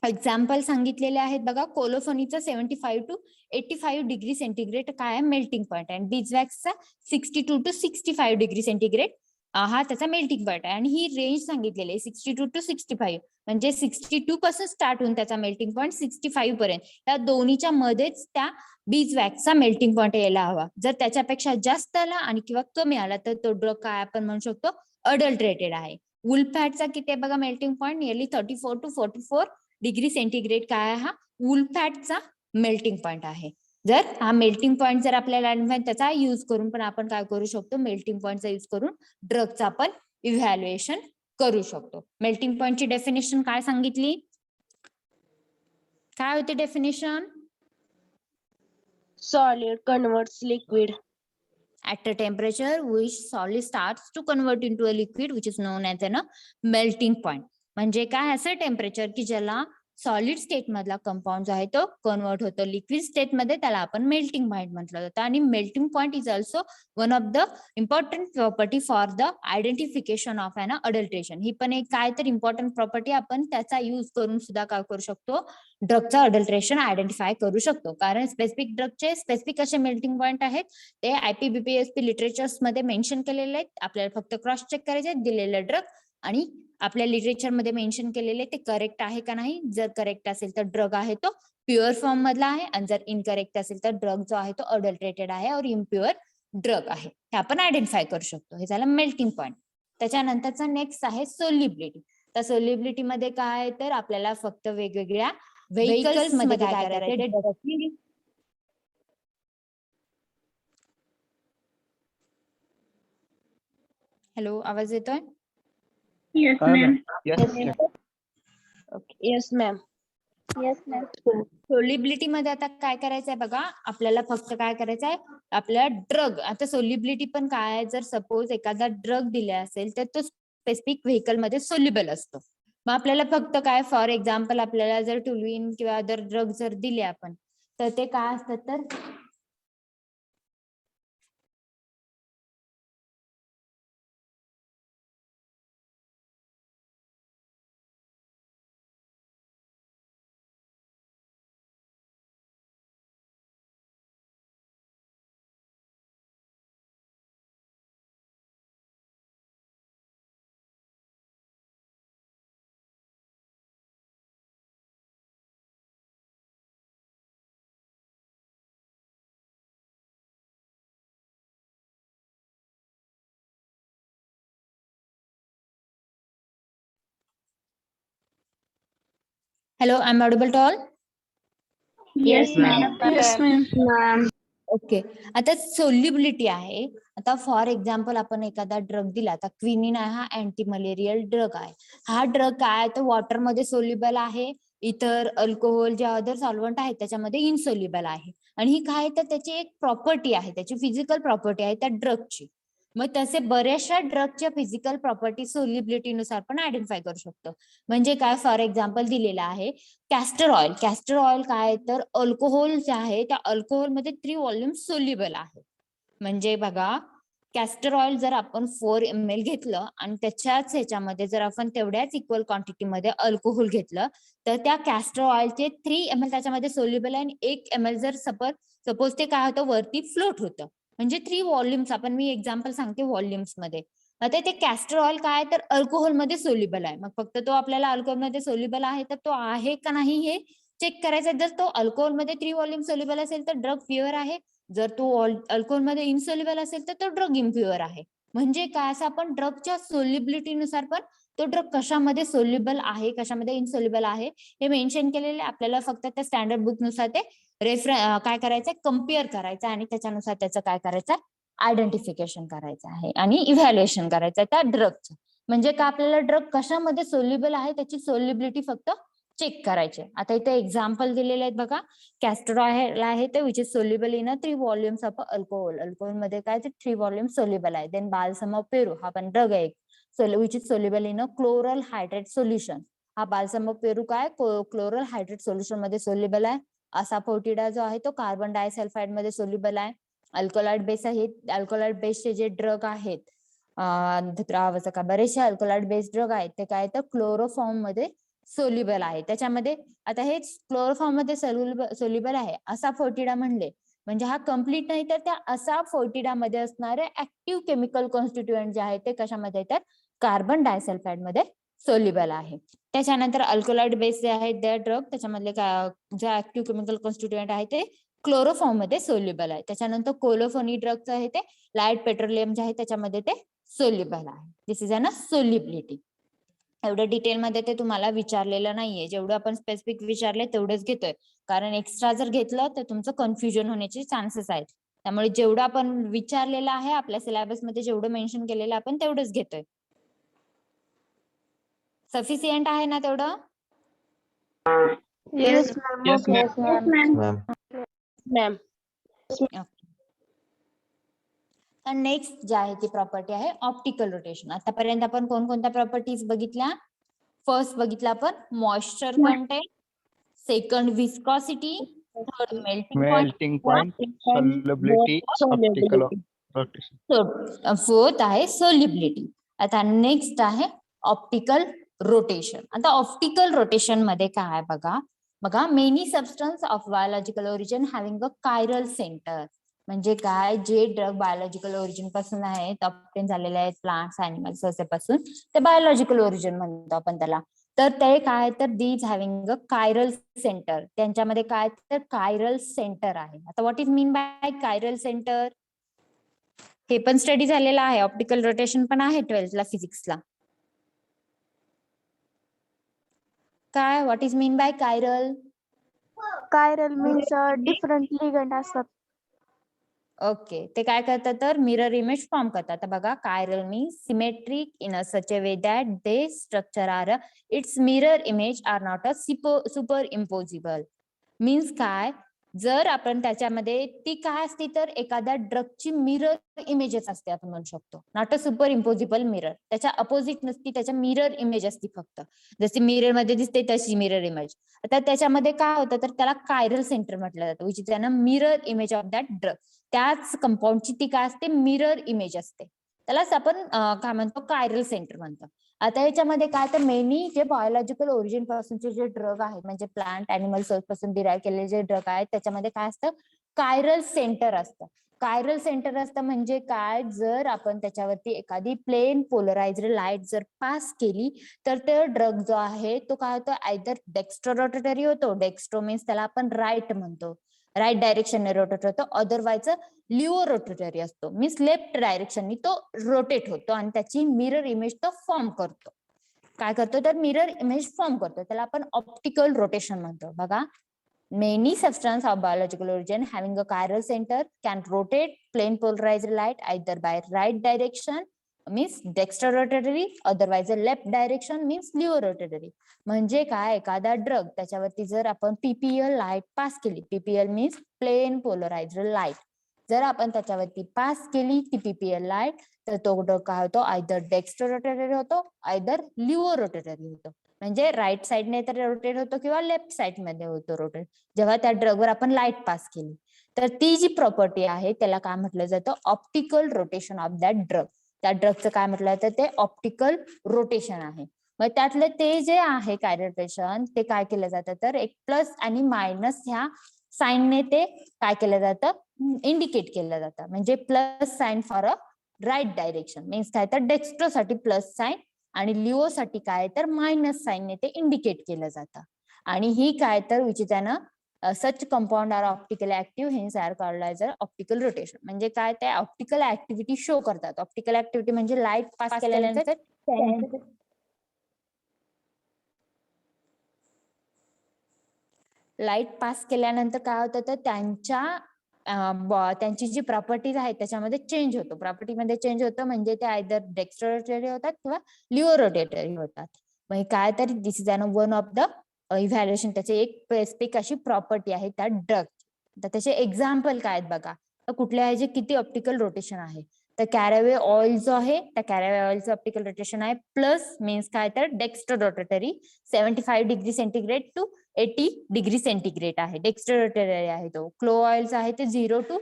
एक्झाम्पल सांगितलेले आहेत बघा. कोलोफोनीचा 75 to 85 डिग्री सेंटीग्रेड काय आहे, मेल्टिंग पॉइंट आहे. आणि बीजवॅक्सचा 62 to 65 डिग्री सेंटीग्रेड हा त्याचा मेल्टिंग पॉइंट आहे. आणि ही रेंज सांगितलेली आहे 62 to 65, म्हणजे 62 पासून स्टार्ट होऊन त्याचा मेल्टिंग पॉइंट 65 पर्यंत, त्या दोन्हीच्या मध्येच त्या बीजवॅक्सचा मेल्टिंग पॉइंट यायला हवा. जर त्याच्यापेक्षा जास्त आला आणि किंवा कमी आला तर तो ड्रग काय आपण म्हणू शकतो, अडल्ट्रेटेड आहे. वुलफॅटचा किती आहे बघा melting point, nearly 34 to 44 degree centigrade काय आहे, हा वुलफॅटचा मेल्टिंग पॉइंट आहे. जर हा मेल्टिंग पॉइंट जर आपल्याला त्याचा युज करून पण आपण काय करू शकतो, मेल्टिंग पॉइंटचा युज करून ड्रगचा आपण इव्हॅल्युएशन करू शकतो. मेल्टिंग पॉइंटची डेफिनेशन काय सांगितली, काय होती definition, solid converts liquid at a temperature which solid starts to convert into a liquid which is known as a melting point. म्हणजे काय, असं टेम्परेचर की ज्याला सॉलिड स्टेट मधला कंपाऊंड जो आहे तो कन्वर्ट होतो लिक्विड स्टेट मध्ये, त्याला आपण मेल्टिंग पॉइंट म्हटलं जातं. आणि melting point is also one of the important property for the identification of an adulteration. ही पण एक काय तर इम्पॉर्टंट प्रॉपर्टी, आपण त्याचा युज करून सुद्धा काय करू शकतो, ड्रगचं अडल्ट्रेशन आयडेंटिफाय करू शकतो. कारण स्पेसिफिक ड्रगचे स्पेसिफिक असे मेल्टिंग पॉइंट आहेत, ते IPBPSP लिटरेचर्स मध्ये मेन्शन केलेले आहेत. आपल्याला फक्त क्रॉस चेक करायचे दिलेलं ड्रग आणि आपल्या लिटरेचर मध्ये मेन्शन केलेले ते करेक्ट आहे का नाही. जर करेक्ट असेल तर ड्रग आहे तो प्युअर फॉर्म मधला आहे, आणि जर इनकरेक्ट असेल तर ड्रग जो आहे तो अडल्ट्रेटेड आहे और इम्प्युअर ड्रग आहे. हे आपण आयडेंटिफाय करू शकतो. हे झालं मेल्टिंग पॉइंट. त्याच्यानंतरचा नेक्स्ट आहे सोल्युबिलिटी. तर सोल्युबिलिटी मध्ये काय, तर आपल्याला फक्त वेगवेगळ्या व्हेइकल्स मध्ये काय करायचं, हॅलो आवाज येतोय, yes हा ma'am ma'am. yes ma'am solubility मध्ये आता काय करायचंय बघा, आपल्याला फक्त काय करायचंय, आपल्याला ड्रग, आता सोल्युबिलिटी पण काय आहे, जर सपोज एखादा ड्रग दिला असेल तर तो स्पेसिफिक व्हेकल मध्ये सोल्युबल असतो. मग आपल्याला फक्त काय, फॉर एक्झाम्पल आपल्याला जर टुलविन किंवा अदर ड्रग जर दिले आपण, तर ते काय असतात, तर hello I am audible to all. yes ma'am Yes, ma'am okay, आता सोल्युबिलिटी आहे. आता फॉर एक्झाम्पल आपण एखादा ड्रग दिला, आता क्विनिन आहे, हा अँटी मलेरियल ड्रग आहे. हा ड्रग काय, तर वॉटरमध्ये सोल्युबल आहे, इतर अल्कोहोल जे अदर सॉल्वंट आहेत त्याच्यामध्ये इनसोल्युबल आहे. आणि ही काय, तर त्याची एक प्रॉपर्टी आहे, त्याची फिजिकल प्रॉपर्टी आहे त्या ड्रगची. मग तसे बऱ्याचशा ड्रगच्या फिजिकल प्रॉपर्टी सोल्युबिलिटी नुसार पण आयडेंटिफाय करू शकतो. म्हणजे काय, फॉर एक्झाम्पल दिलेलं आहे कॅस्टर ऑइल. कॅस्टर ऑइल काय तर अल्कोहोल जे आहे त्या अल्कोहोलमध्ये 3 व्हॉल्यूम सोल्युबल आहे. म्हणजे बघा कॅस्टर ऑइल जर आपण 4 ml घेतलं आणि त्याच्याच ह्याच्यामध्ये जर आपण तेवढ्याच इक्वल क्वांटिटीमध्ये अल्कोहोल घेतलं तर त्या कॅस्टर ऑइलचे 3 ml त्याच्यामध्ये सोल्युबल आहे आणि 1 ml जर सपोज ते काय होतं वरती फ्लोट होतं. म्हणजे 3 व्हॉल्यूम्स, आपण मी एक्झाम्पल सांगते व्हॉल्यूम्स मध्ये. आता ते कॅस्टर ऑइल काय तर अल्कोहोलमध्ये सोल्युबल आहे. मग फक्त तो आपल्याला अल्कोहोलमध्ये सोल्युबल आहे तर तो आहे का नाही हे चेक करायचं. जर तो अल्कोहोलमध्ये 3 व्हॉल्यूम सोल्युबल असेल तर ड्रग प्युअर आहे. जर तो अल्कोहोलमध्ये इनसोल्युबल असेल तर तो ड्रग इम्प्युअर आहे. म्हणजे काय, असं आपण ड्रगच्या सोल्युबिलिटी नुसार पण तो ड्रग कशामध्ये सोल्युबल आहे, कशामध्ये इनसोल्युबल आहे हे मेन्शन केलेले. आपल्याला फक्त त्या स्टँडर्ड बुक नुसार ते काय करायचं, कम्पेअर करायचं आणि त्याच्यानुसार त्याचं काय करायचं, आयडेंटिफिकेशन करायचं आहे आणि इव्हॅल्युएशन करायचं त्या ड्रगचं. म्हणजे का आपल्याला ड्रग कशामध्ये सोल्युबल आहे त्याची सोल्युबिलिटी फक्त चेक करायचे. आता इथे एक्झाम्पल दिलेले आहेत बघा. कॅस्टर ऑइल आहे ते which is soluble in 3 volumes of alcohol. Alcohol मध्ये काय ते 3 व्हॉल्यूम सोल्युबल आहे. देन बाल्सम ऑफ पेरू हा पण ड्रग आहे which is soluble in chloral hydrate solution. हा बाल्सम ऑफ पेरू काय क्लोरल हायड्रेट सोल्युशन मध्ये सोल्युबल आहे. असाफोटिडा जो आहे तो कार्बन डायसल्फाइड मध्ये सोल्युबल आहे. अल्कोलाइड बेस आहे. अल्कोलाइड बेसचे जे ड्रग आहेत बरेचसे अल्कोलाइड बेस ड्रग आहेत ते काय तर क्लोरोफॉर्म मध्ये सोल्युबल आहे. त्याच्यामध्ये आता हे क्लोरोफॉर्म मध्ये सोल्युबल आहे. असाफोटिडा म्हणले म्हणजे हा कम्प्लीट नाही तर त्या असाफोटिडा मध्ये असणारे ऍक्टिव्ह केमिकल कॉन्स्टिट्युएंट जे आहे ते कशामध्ये तर कार्बन डायसल्फाइड मध्ये सोल्युबल आहे. त्याच्यानंतर अल्कोलाइड बेस जे आहेत त्या ड्रग त्याच्यामधले जे ऍक्टिव्ह केमिकल कॉन्स्टिट्युएंट आहे ते क्लोरोफॉर्म मध्ये सोल्युबल आहे. त्याच्यानंतर कोलोफोनी ड्रगचं आहे ते लाईट पेट्रोलियम जे आहे त्याच्यामध्ये ते सोल्युबल आहे. This is a solubility. एवढं डिटेलमध्ये ते तुम्हाला विचारलेलं नाहीये. जेवढं आपण स्पेसिफिक विचारले तेवढंच घेतोय. कारण एक्स्ट्रा जर घेतलं तर तुमचं कन्फ्युजन होण्याचे चान्सेस आहेत. त्यामुळे जेवढं आपण विचारलेलं आहे आपल्या सिलेबसमध्ये जेवढं मेन्शन केलेलं आपण तेवढंच घेतोय. सफिशियंट आहे ना तेवढं? Yes, Yes, ma'am. Yes, ma'am. Ma'am. Ma'am. Next जे आहे ती प्रॉपर्टी आहे ऑप्टिकल रोटेशन. आतापर्यंत आपण कोणकोणत्या प्रॉपर्टीज बघितल्या? फर्स्ट बघितला आपण moisture content, second viscosity, third Melting point, solubility, optical rotation. Fourth आहे सोल्युबिलिटी. आता नेक्स्ट आहे ऑप्टिकल रोटेशन. आता ऑप्टिकल रोटेशन मध्ये काय बघा many substance of biological origin having a chiral centre. म्हणजे काय, जे ड्रग बायोलॉजिकल ओरिजिन पासून आहेत, ऑप्टेन झालेले आहेत प्लांट्स अॅनिमल्स असेपासून ते बायोलॉजिकल ओरिजिन म्हणतो आपण त्याला. तर ते काय तर these having a chiral centre. त्यांच्यामध्ये काय तर कायरल सेंटर आहे. आता what is mean by chiral centre? हे पण स्टडी झालेला आहे. ऑप्टिकल रोटेशन पण आहे 12th ला फिजिक्सला. काय what is mean by chiral? Chiral means different ligand असतात. ओके. ते काय करतात तर मिरर इमेज फॉर्म करतात. आता बघा chiral means symmetric in a such a way that they structure are its mirror image are not a super impossible. Means काय, जर आपण त्याच्यामध्ये ती काय असती तर एखाद्या ड्रगची मिरर इमेजेस असते आपण म्हणू शकतो. Not a super imposable mirror. त्याच्या अपोजिट नसती, त्याच्या मिरर इमेज असती फक्त. जशी मिरर मध्ये दिसते तशी मिरर इमेज. आता त्याच्यामध्ये काय होतं तर त्याला कायरल सेंटर म्हटलं जातं which is a mirror image of that drug. त्याच कंपाऊंडची ती काय असते मिरर इमेज असते. त्यालाच आपण काय म्हणतो कायरल सेंटर म्हणतो. आता याच्यामध्ये काय तर मेनी जे बायोलॉजिकल ओरिजिन पासूनचे जे ड्रग आहेत म्हणजे प्लांट अॅनिमल सेल्स पासून डिराईव्ह केलेले जे ड्रग आहेत त्याच्यामध्ये काय असतं कायरल सेंटर असतं. कायरल सेंटर असतं म्हणजे काय, जर आपण त्याच्यावरती एखादी प्लेन पोलराइज्ड लाईट जर पास केली तर तो ड्रग जो आहे तो काय होतो आयदर डेक्स्ट्रो रोटेटरी होतो. डेक्स्ट्रो मीन्स त्याला आपण राईट म्हणतो, राईट डायरेक्शनने रोटेट होतो. अदरवाईज लिओ रोटेटरी असतो मीन्स लेफ्ट डायरेक्शननी तो रोटेट होतो आणि त्याची मिरर इमेज तो फॉर्म करतो. काय करतो तर मिरर इमेज फॉर्म करतो. त्याला आपण ऑप्टिकल रोटेशन म्हणतो. बघा, many substances of biological origin having a chiral center can rotate plane polarized light either by right direction means dextrorotatory, otherwise left direction means levorotatory. म्हणजे काय, एखादा ड्रग त्याच्यावरती जर आपण पीपीएल लाईट पास केली, PPL means plane polarised light, जर आपण त्याच्यावरती पास केली ती पीपीएल लाईट तर तो ड्रग काय होतो, आयदर डेक्स्ट्रो रोटेटरी होतो, आयदर लिव्हो रोटेटरी होतो. म्हणजे राईट साइडने तर रोटेट होतो किंवा लेफ्ट साइड मध्ये होतो रोटेट, जेव्हा त्या ड्रगवर आपण लाईट पास केली. तर ती जी प्रॉपर्टी आहे त्याला काय म्हटलं जातं, optical rotation of that drug. त्या ड्रगचं काय म्हटलं जातं, ते ऑप्टिकल रोटेशन आहे. मग त्यातलं ते जे आहे काय रोटेशन, ते काय केलं जातं, तर एक प्लस आणि मायनस ह्या साइनने ते काय केलं जातं, इंडिकेट केलं जातं. म्हणजे plus sign for a right direction means काय, तर डेक्स्ट्रो साठी प्लस साइन आणि लिओ साठी काय तर मायनस साइनने ते इंडिकेट केलं जातं. आणि ही काय तर विचित्रानं such compound are optical active hence are called as optical rotation. म्हणजे काय, ते ऑप्टिकल ऍक्टिव्हिटी शो करतात. ऑप्टिकल ऍक्टिव्हिटी म्हणजे लाईट पास केल्यानंतर लाईट पास केल्यानंतर काय होतं, तर त्यांची जी प्रॉपर्टीज आहेत त्याच्यामध्ये चेंज होतो. प्रॉपर्टीमध्ये चेंज होतं म्हणजे ते आयदर डेक्स्ट्रो रोटेटरी होतात किंवा लिव्हो रोटेटरी होतात. मग काय तर this is one of the evaluation, त्याची एक स्पेसिफिक अशी प्रॉपर्टी आहे त्या ड्रग. तर त्याचे एक्झाम्पल काय आहेत बघा. तर कुठल्या ह्याचे किती ऑप्टिकल रोटेशन आहे, तर कॅरावे ऑइल जो आहे त्या कॅरावे ऑइलचं ऑप्टिकल रोटेशन आहे प्लस मीन्स काय तर dextro rotatory 75 degree centigrade to 80 degree centigrade आहे, डेक्स्ट्रो रोटेटरी आहे तो. क्लो ऑइलचा आहे ते 0 टू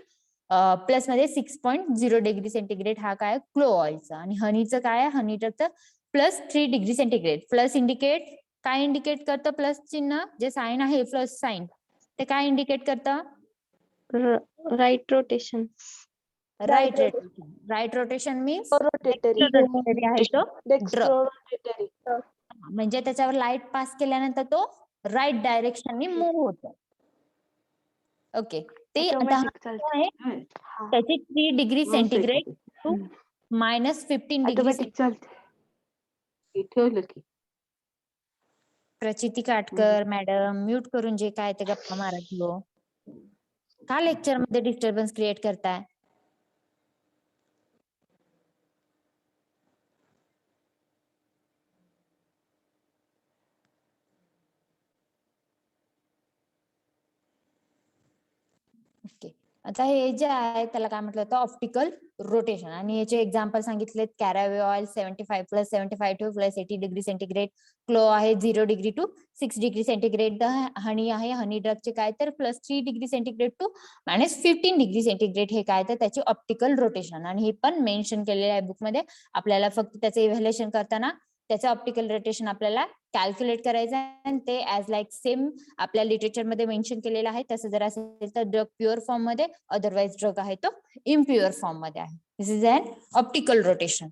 प्लस मध्ये 6.0 डिग्री सेंटीग्रेड हा काय क्लो ऑइलचा. आणि हनीचं काय आहे, हनी ड्रगचं plus 3 degree centigrade. Plus indicate काय इंडिकेट करतं, प्लस चिन्ह जे साइन आहे प्लस साइन ते काय इंडिकेट करतं, right rotation. Right rotation. Right rotation means rotatory आहे तो डेक्स्ट्रो रोटेटरी. म्हणजे त्याच्यावर लाईट पास केल्यानंतर तो राईट डायरेक्शननी मूव्ह होतो. ओके, ते आता आहे त्याची 3 डिग्री सेंटीग्रेड टू -15 डिग्री चालते ठेवलं की. प्रचिती काटकर मॅडम म्यूट करून जे काय ते गप्पा मारत लो, का लेक्चर मध्ये डिस्टर्बन्स क्रिएट करताय. ओके, आता हे जे आहे त्याला काय म्हटलं होतं, ऑप्टिकल रोटेशन. आणि याचे एक्झाम्पल सांगितलेत, caraway oil 75 plus 75 to plus 80 degree centigrade, clove आहे 0 degree to 6 degree centigrade, honey आहे हनी ड्रगचे काय तर plus 3 degree centigrade to -15 degree centigrade हे काय तर त्याची ऑप्टिकल रोटेशन. आणि हे पण मेन्शन केलेलं आहे बुक मध्ये. आपल्याला फक्त त्याचं इव्हॅल्युएशन करताना त्याचं ऑप्टिकल रोटेशन आपल्याला कॅल्क्युलेट करायचं आहे, आणि ते ऍज लाईक सेम आपल्या लिटरेचर मध्ये मेन्शन केलेलं आहे. तसं जर असेल तर ड्रग प्युअर फॉर्म मध्ये, अदरवाइज ड्रग आहे तो इम्प्युअर फॉर्म मध्ये आहे. This is an optical rotation.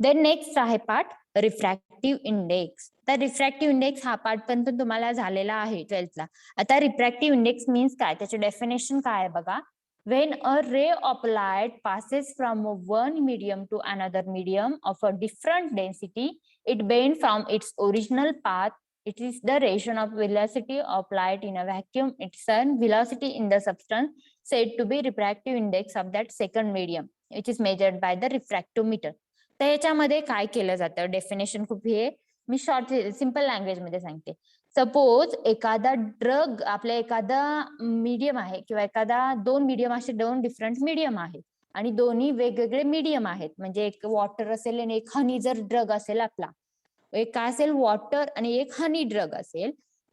Then next आहे पार्ट रिफ्रॅक्टिव्ह इंडेक्स. तर रिफ्रॅक्टिव्ह इंडेक्स हा पार्ट पण तुम्हाला झालेला आहे 12th ला. आता रिफ्रॅक्टिव्ह इंडेक्स मीन्स काय, त्याचे डेफिनेशन काय आहे बघा. When a ray of light passes from one medium to another medium of a different density, it bends from its original path. It is the ratio of velocity of light in a vacuum, its velocity in the substance, said to be refractive index of that second medium, which is measured by the refractometer. तर याच्यामध्ये काय केलं जातं, डेफिनेशन खूप हे मी शॉर्ट सिंपल लँग्वेज मध्ये सांगते. सपोज एखादा ड्रग आपल्या एखादा मीडियम आहे किंवा एखादा 2 मीडियम, असे 2 डिफरंट मीडियम आहेत आणि दोन्ही वेगवेगळे मीडियम आहेत. म्हणजे एक वॉटर असेल आणि एक हनी जर ड्रग असेल आपला, एक काय असेल वॉटर आणि एक हनी ड्रग असेल,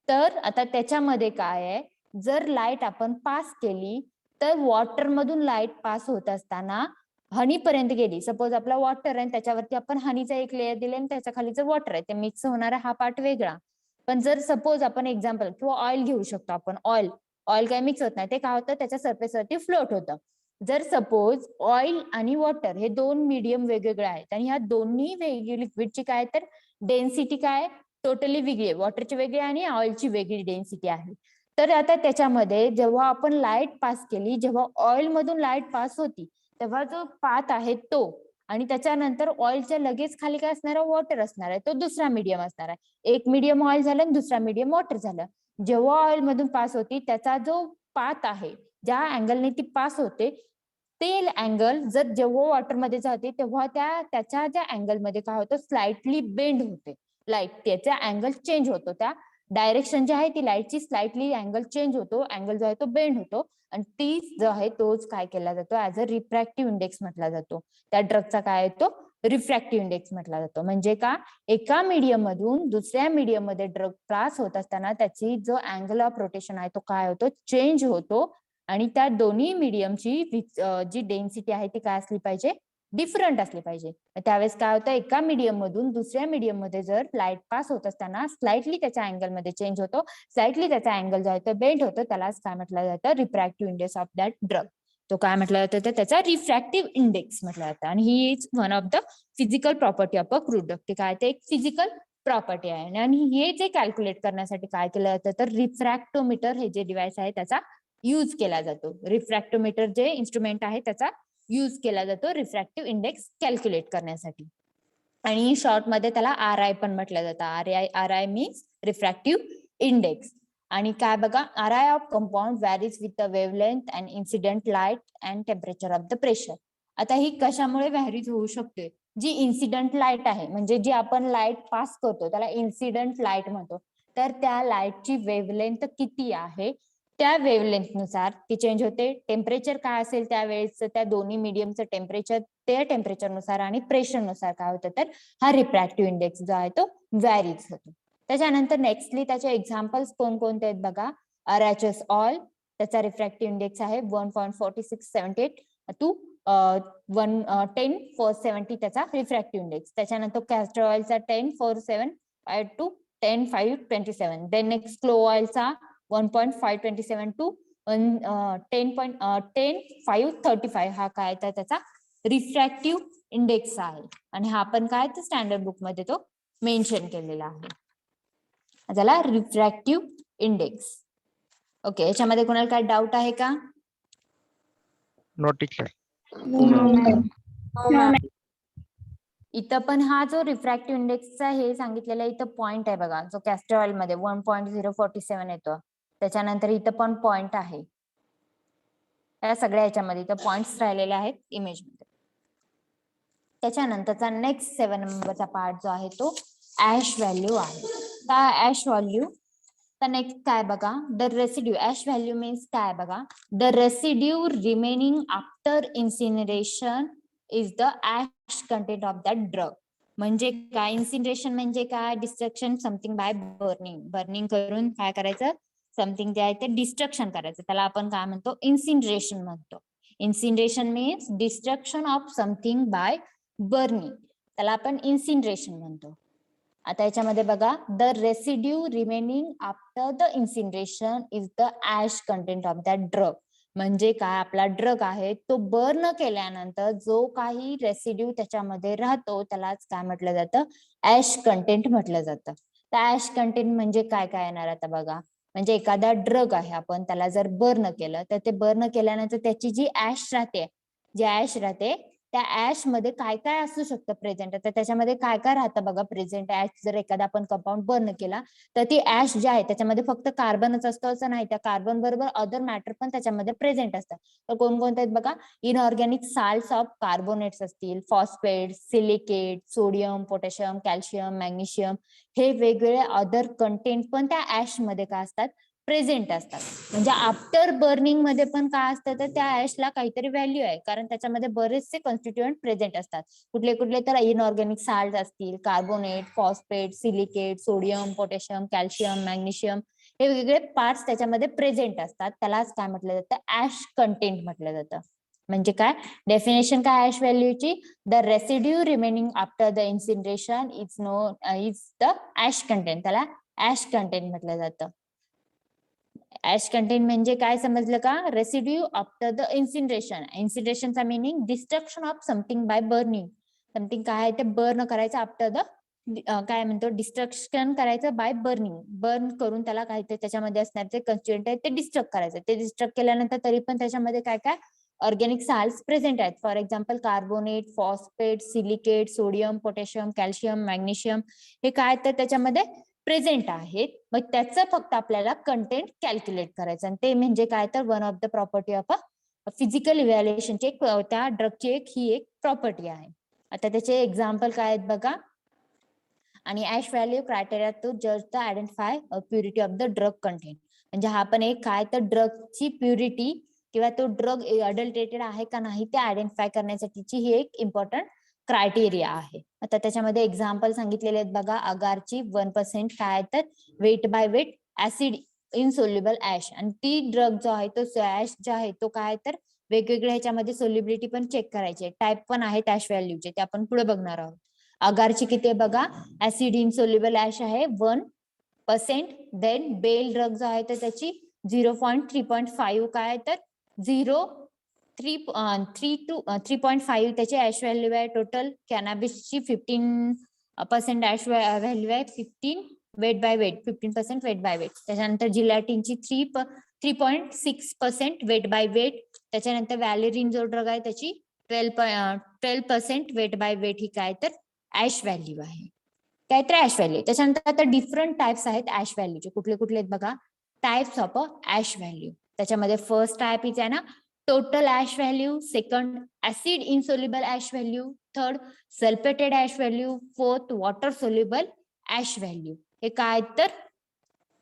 तर आता त्याच्यामध्ये काय आहे, जर लाईट आपण पास केली तर वॉटर मधून लाईट पास होत असताना हनी पर्यंत गेली. सपोज आपला वॉटर आहे, त्याच्यावरती आपण हनीचा एक लेअर दिले आणि त्याच्या खालीचं वॉटर आहे, ते मिक्स होणारा हा पार्ट वेगळा. पण जर सपोज आपण एक्झाम्पल किंवा ऑइल घेऊ शकतो आपण, ऑइल काय मिक्स होत नाही, ते काय होतं त्याच्या सरफेसवरती फ्लोट होतं. जर सपोज ऑइल आणि वॉटर हे 2 मीडियम वेगवेगळे आहेत आणि ह्या दोन्ही वेगळी लिक्विडची काय तर डेन्सिटी काय टोटली वेगळी आहे, वॉटरची वेगळी आणि ऑइलची वेगळी डेन्सिटी आहे. तर आता त्याच्यामध्ये जेव्हा आपण लाईट पास केली, जेव्हा ऑइल मधून लाईट पास होती तेव्हा जो पाथ आहे तो, आणि त्याच्यानंतर ऑइलच्या लगेच खाली काय असणार आहे, वॉटर असणार आहे, तो दुसरा मीडियम असणार आहे. एक मीडियम ऑइल झालं आणि दुसरा मीडियम वॉटर झालं. जेव्हा ऑइल मधून पास होती त्याचा जो पाथ आहे, ज्या अँगलने ती पास होते ते अँगल जर जेव्हा वॉटर मध्ये जाते तेव्हा त्याच्या ज्या अँगल मध्ये काय होतं, स्लाइटली बेंड होते लाईट, त्याचा अँगल चेंज होतो त्या डायरेक्शन जी आहे ती लाईटची स्लाइटली अँगल चेंज होतो, अँगल जो आहे तो बेंड होतो आणि ती जो आहे तोच काय केला जातो ऍज अ रिफ्रॅक्टिव्ह इंडेक्स म्हटला जातो. त्या ड्रगचा काय आहे तो रिफ्रॅक्टिव्ह इंडेक्स म्हटला जातो. म्हणजे का एका मीडियम मधून दुसऱ्या मीडियम मध्ये ड्रग पास होत असताना त्याची जो अँगल ऑफ रोटेशन आहे तो काय होतो चेंज होतो आणि त्या दोन्ही मीडियमची जी डेन्सिटी आहे ती काय असली पाहिजे डिफरंट असली पाहिजे. त्यावेळेस काय होतं एका मीडियम मधून दुसऱ्या मीडियम मध्ये जर लाईट पास होत असताना स्लाइटली त्याच्या अँगल मध्ये चेंज होतो, स्लाइटली त्याचा अँगल जो आहे तो बेंड होतो, त्यालाच काय म्हटलं जातं refractive index of that drug. तो काय म्हटलं जातं तर त्याचा रिफ्रॅक्टिव्ह इंडेक्स म्हटलं जातं. आणि he is one of the physical property of a crude drug. ते काय ते एक फिजिकल प्रॉपर्टी आहे. आणि हे जे कॅल्क्युलेट करण्यासाठी काय केलं जातं तर रिफ्रॅक्टोमीटर हे जे डिव्हाइस आहे त्याचा यूज केला जातो. रिफ्रॅक्टोमीटर जे इन्स्ट्रुमेंट आहे त्याचा यूज केला जातो रिफ्रॅक्टिव्ह इंडेक्स कॅल्क्युलेट करण्यासाठी. आणि शॉर्ट मध्ये त्याला RI पण म्हटलं जातं. RI means refractive index. आणि काय बघा RI of compound varies with the wavelength and incident light and temperature of the pressure. आता ही कशामुळे व्हॅरीज होऊ शकते, जी इन्सिडेंट लाईट आहे म्हणजे जी आपण लाईट पास करतो त्याला इन्सिडेंट लाईट म्हणतो. तर त्या लाईटची वेव्हलेंथ किती आहे त्या वेव्हलेंथ नुसार ती चेंज होते. टेम्परेचर काय असेल त्यावेळेस त्या दोन्ही मीडियमचं टेम्परेचर त्या टेम्परेचर नुसार आणि प्रेशर नुसार काय होतं तर हा रिफ्रॅक्टिव्ह इंडेक्स जो आहे तो व्हॅरीज होतो. त्याच्यानंतर नेक्स्टली त्याचे एक्झाम्पल्स कोणकोणते आहेत बघा. RHS ऑल त्याचा रिफ्रॅक्टिव्ह इंडेक्स आहे 1.4678 टू 10/470 त्याचा रिफ्रॅक्टिव्ह इंडेक्स. त्याच्यानंतर कॅस्टर ऑइलचा 10/475 टू 10/527. देन नेक्स्ट क्लो ऑइलचा 1.527 टू 10.535 हा काय तर त्याचा रिफ्रॅक्टिव्ह इंडेक्स आहे. आणि हा पण काय तर स्टँडर्ड बुक मध्ये तो मेन्शन केलेला आहे. त्याला रिफ्रॅक्टिव्ह इंडेक्स. ओके, याच्यामध्ये कोणाला काय डाऊट आहे का? No teacher. इथं पण हा जो रिफ्रॅक्टिव्ह इंडेक्सचा हे सांगितलेला इथं पॉइंट आहे बघा, जो कॅस्टर ऑइल मध्ये 1.047 येतो. त्याच्यानंतर इथं पण पॉइंट आहे. या सगळ्या याच्यामध्ये इथं पॉइंट्स राहिलेले आहेत इमेज मध्ये. त्याच्यानंतरचा नेक्स्ट 7 नंबरचा पार्ट जो आहे तो ऍश व्हॅल्यू आहे. तर ऍश व्हॅल्यू तर नेक्स्ट काय बघा the residue. Ash value means काय बघा the residue remaining after incineration is the ash content of that drug. म्हणजे काय इन्सिनरेशन म्हणजे काय destruction something by burning. Burning करून काय करायचं समथिंग जे आहे ते डिस्ट्रक्शन करायचं त्याला आपण काय म्हणतो इन्सिनरेशन म्हणतो. Incineration means destruction of something by burning, त्याला आपण इन्सिनरेशन म्हणतो. आता याच्यामध्ये बघा the residue remaining after the incineration is the ash content of that drug. म्हणजे काय आपला ड्रग आहे तो बर्न केल्यानंतर जो काही रेसिड्यू त्याच्यामध्ये राहतो त्यालाच काय म्हटलं जातं ऍश कंटेंट म्हटलं जातं. तर ऍश कंटेंट म्हणजे काय काय येणार आता बघा. म्हणजे एखादा ड्रग आहे आपण त्याला जर बर्न केलं तर ते बर्न केल्यानंतर त्याची जी ऍश राहते त्या ऍश मध्ये काय काय असू शकतं प्रेझेंट. तर त्याच्यामध्ये काय काय राहतं बघा प्रेझेंट. ऍश जर एखादा आपण कंपाऊंड बर्न केला तर ती ऍश जी आहे त्याच्यामध्ये फक्त कार्बनच असतो असं नाही, त्या कार्बन बरोबर अदर मॅटर पण त्याच्यामध्ये प्रेझेंट असतात. तर कोणकोणते आहेत बघा इनऑर्गॅनिक साल्ट्स ऑफ कार्बोनेट्स असतील, phosphate, silicate, sodium, potassium, calcium, magnesium हे वेगवेगळे अदर कंटेंट पण त्या ऍश मध्ये काय असतात प्रेझेंट असतात. म्हणजे आफ्टर बर्निंग मध्ये पण काय असतं तर त्या ऍशला काहीतरी व्हॅल्यू आहे कारण त्याच्यामध्ये बरेचसे कॉन्स्टिट्युएंट प्रेझेंट असतात. कुठले कुठले तर इनऑर्गॅनिक साल्ट असतील, carbonate, phosphate, silicate, sodium, potassium, calcium, magnesium हे वेगवेगळे पार्ट्स त्याच्यामध्ये प्रेझेंट असतात. त्यालाच काय म्हटलं जातं ऍश कंटेंट म्हटलं जातं. म्हणजे काय डेफिनेशन काय ऍश व्हॅल्यूची the residue remaining after the incineration is the ash content. त्याला ऍश कंटेंट म्हटलं जातं. ऍश कंटेंट म्हणजे काय समजलं का रेसिड्यू आफ्टर द इन्सिनरेशन. इन्सिनरेशनचा meaning destruction of something by burning. Something काय आहे ते बर्न करायचं आफ्टर द काय म्हणतो डिस्ट्रक्शन करायचं बाय बर्निंग. बर्न करून त्याला काय ते त्याच्यामध्ये असणार जे कन्स्टिट्युएंट आहेत ते डिस्ट्रक्ट करायचं. ते डिस्ट्रक्ट केल्यानंतर तरी पण त्याच्यामध्ये काय काय ऑर्गॅनिक साल्ट्स प्रेझेंट आहेत. For example carbonate, phosphate, silicate, sodium, potassium, calcium, magnesium हे काय तर त्याच्यामध्ये प्रेझेंट आहेत. मग त्याचं फक्त आपल्याला कंटेंट कॅल्क्युलेट करायचं आणि ते म्हणजे काय तर one of the property of a physical इव्हॅल्युएशनची एक त्या ड्रगची ही एक प्रॉपर्टी आहे. आता त्याचे एक्झाम्पल काय आहेत बघा. आणि ऍश व्हॅल्यू क्रायटेरिया टू जज the identify purity of the drug content. म्हणजे हा पण एक काय तर ड्रगची प्युरिटी किंवा तो ड्रग अडल्टेटेड आहे का नाही ते आयडेंटिफाय करण्यासाठीची ही एक इम्पॉर्टंट क्रायटेरिया आहे. आता त्याच्यामध्ये एक्झाम्पल सांगितलेले आहेत बघा. अगारची 1% काय तर weight by weight acid insoluble ash, आणि ती ड्रग जो आहे तो ऍश जो आहे तो काय तर वेगवेगळ्या ह्याच्यामध्ये सोल्युबिलिटी पण चेक करायची, टाईप पण आहेत ऍश व्हॅल्यूचे, ते आपण पुढे बघणार आहोत. अगारची किती आहे बघा, ऍसिड इनसोल्युबल ऍश आहे 1%. देन बेल ड्रग जो आहे तर त्याची 0.3.5 काय तर 3.5 त्याची ऍश व्हॅल्यू आहे. टोटल कॅनॅबिसची 15% ऍश व्हॅल्यू आहे. 15 weight by weight 15% weight by weight. त्याच्यानंतर जिलॅटिनची 3.6% वेट बाय वेट. त्याच्यानंतर व्हॅलेरिन जो ड्रग आहे त्याची 12% वेट बाय वेट ही काय तर ऍश व्हॅल्यू आहे, काय तर ऍश व्हॅल्यू. त्याच्यानंतर आता डिफरंट टाइप्स आहेत ऍश व्हॅल्यूचे. कुठले कुठले आहेत बघा, टाइप्स ऑफ ऍश व्हॅल्यू. त्याच्यामध्ये फर्स्ट टाइप इज आहे ना total ash value, second acid insoluble ash value, third sulphated ash value, fourth water soluble ash value. हे काय तर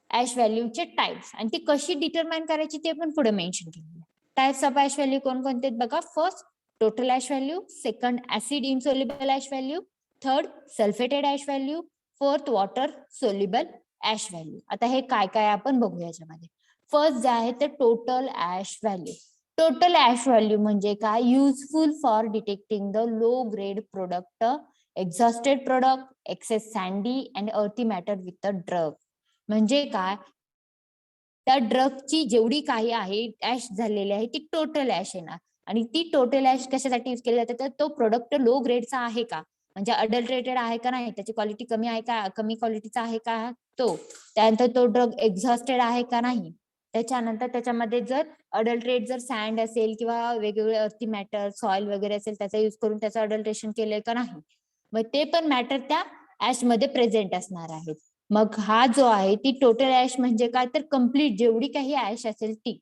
ऍश व्हॅल्यूचे टाइप्स, आणि ती कशी डिटरमाइन करायची ते पण पुढे मेन्शन केलेलं. टाइप्स ऑफ ऍश व्हॅल्यू कोणकोणते आहेत बघा. First total ash value, second acid insoluble ash value, third sulphated ash value, fourth water soluble ash value. आता हे काय काय आपण बघूया याच्यामध्ये. फर्स्ट जे आहे ते total ash value. Total ash value म्हणजे काय, useful for detecting the low grade product, exhausted product, excess sandy and earthy matter with the drug. म्हणजे काय, त्या ड्रगची जेवढी काही आहे ऍश झालेली आहे ती टोटल ऍश येणार. आणि ती टोटल ऍश कशासाठी युज केली जाते, तर तो प्रोडक्ट लो ग्रेडचा आहे का, म्हणजे अडल्ट्रेटेड आहे का नाही, त्याची क्वालिटी कमी आहे का, कमी क्वालिटीचा आहे का तो, त्यानंतर तो ड्रग एक्झॉस्टेड आहे का नाही, त्याच्यानंतर त्याच्यामध्ये जर अडल्ट्रेट जर सँड असेल किंवा वेगवेगळे अर्थी मॅटर सॉइल वगैरे असेल त्याचा युज करून त्याचं अडल्ट्रेशन केलंय का नाही, मग ते पण मॅटर त्या ऍश मध्ये प्रेझेंट असणार आहेत. मग हा जो आहे ती टोटल ऍश म्हणजे काय तर कम्प्लीट जेवढी काही ऍश असेल ती,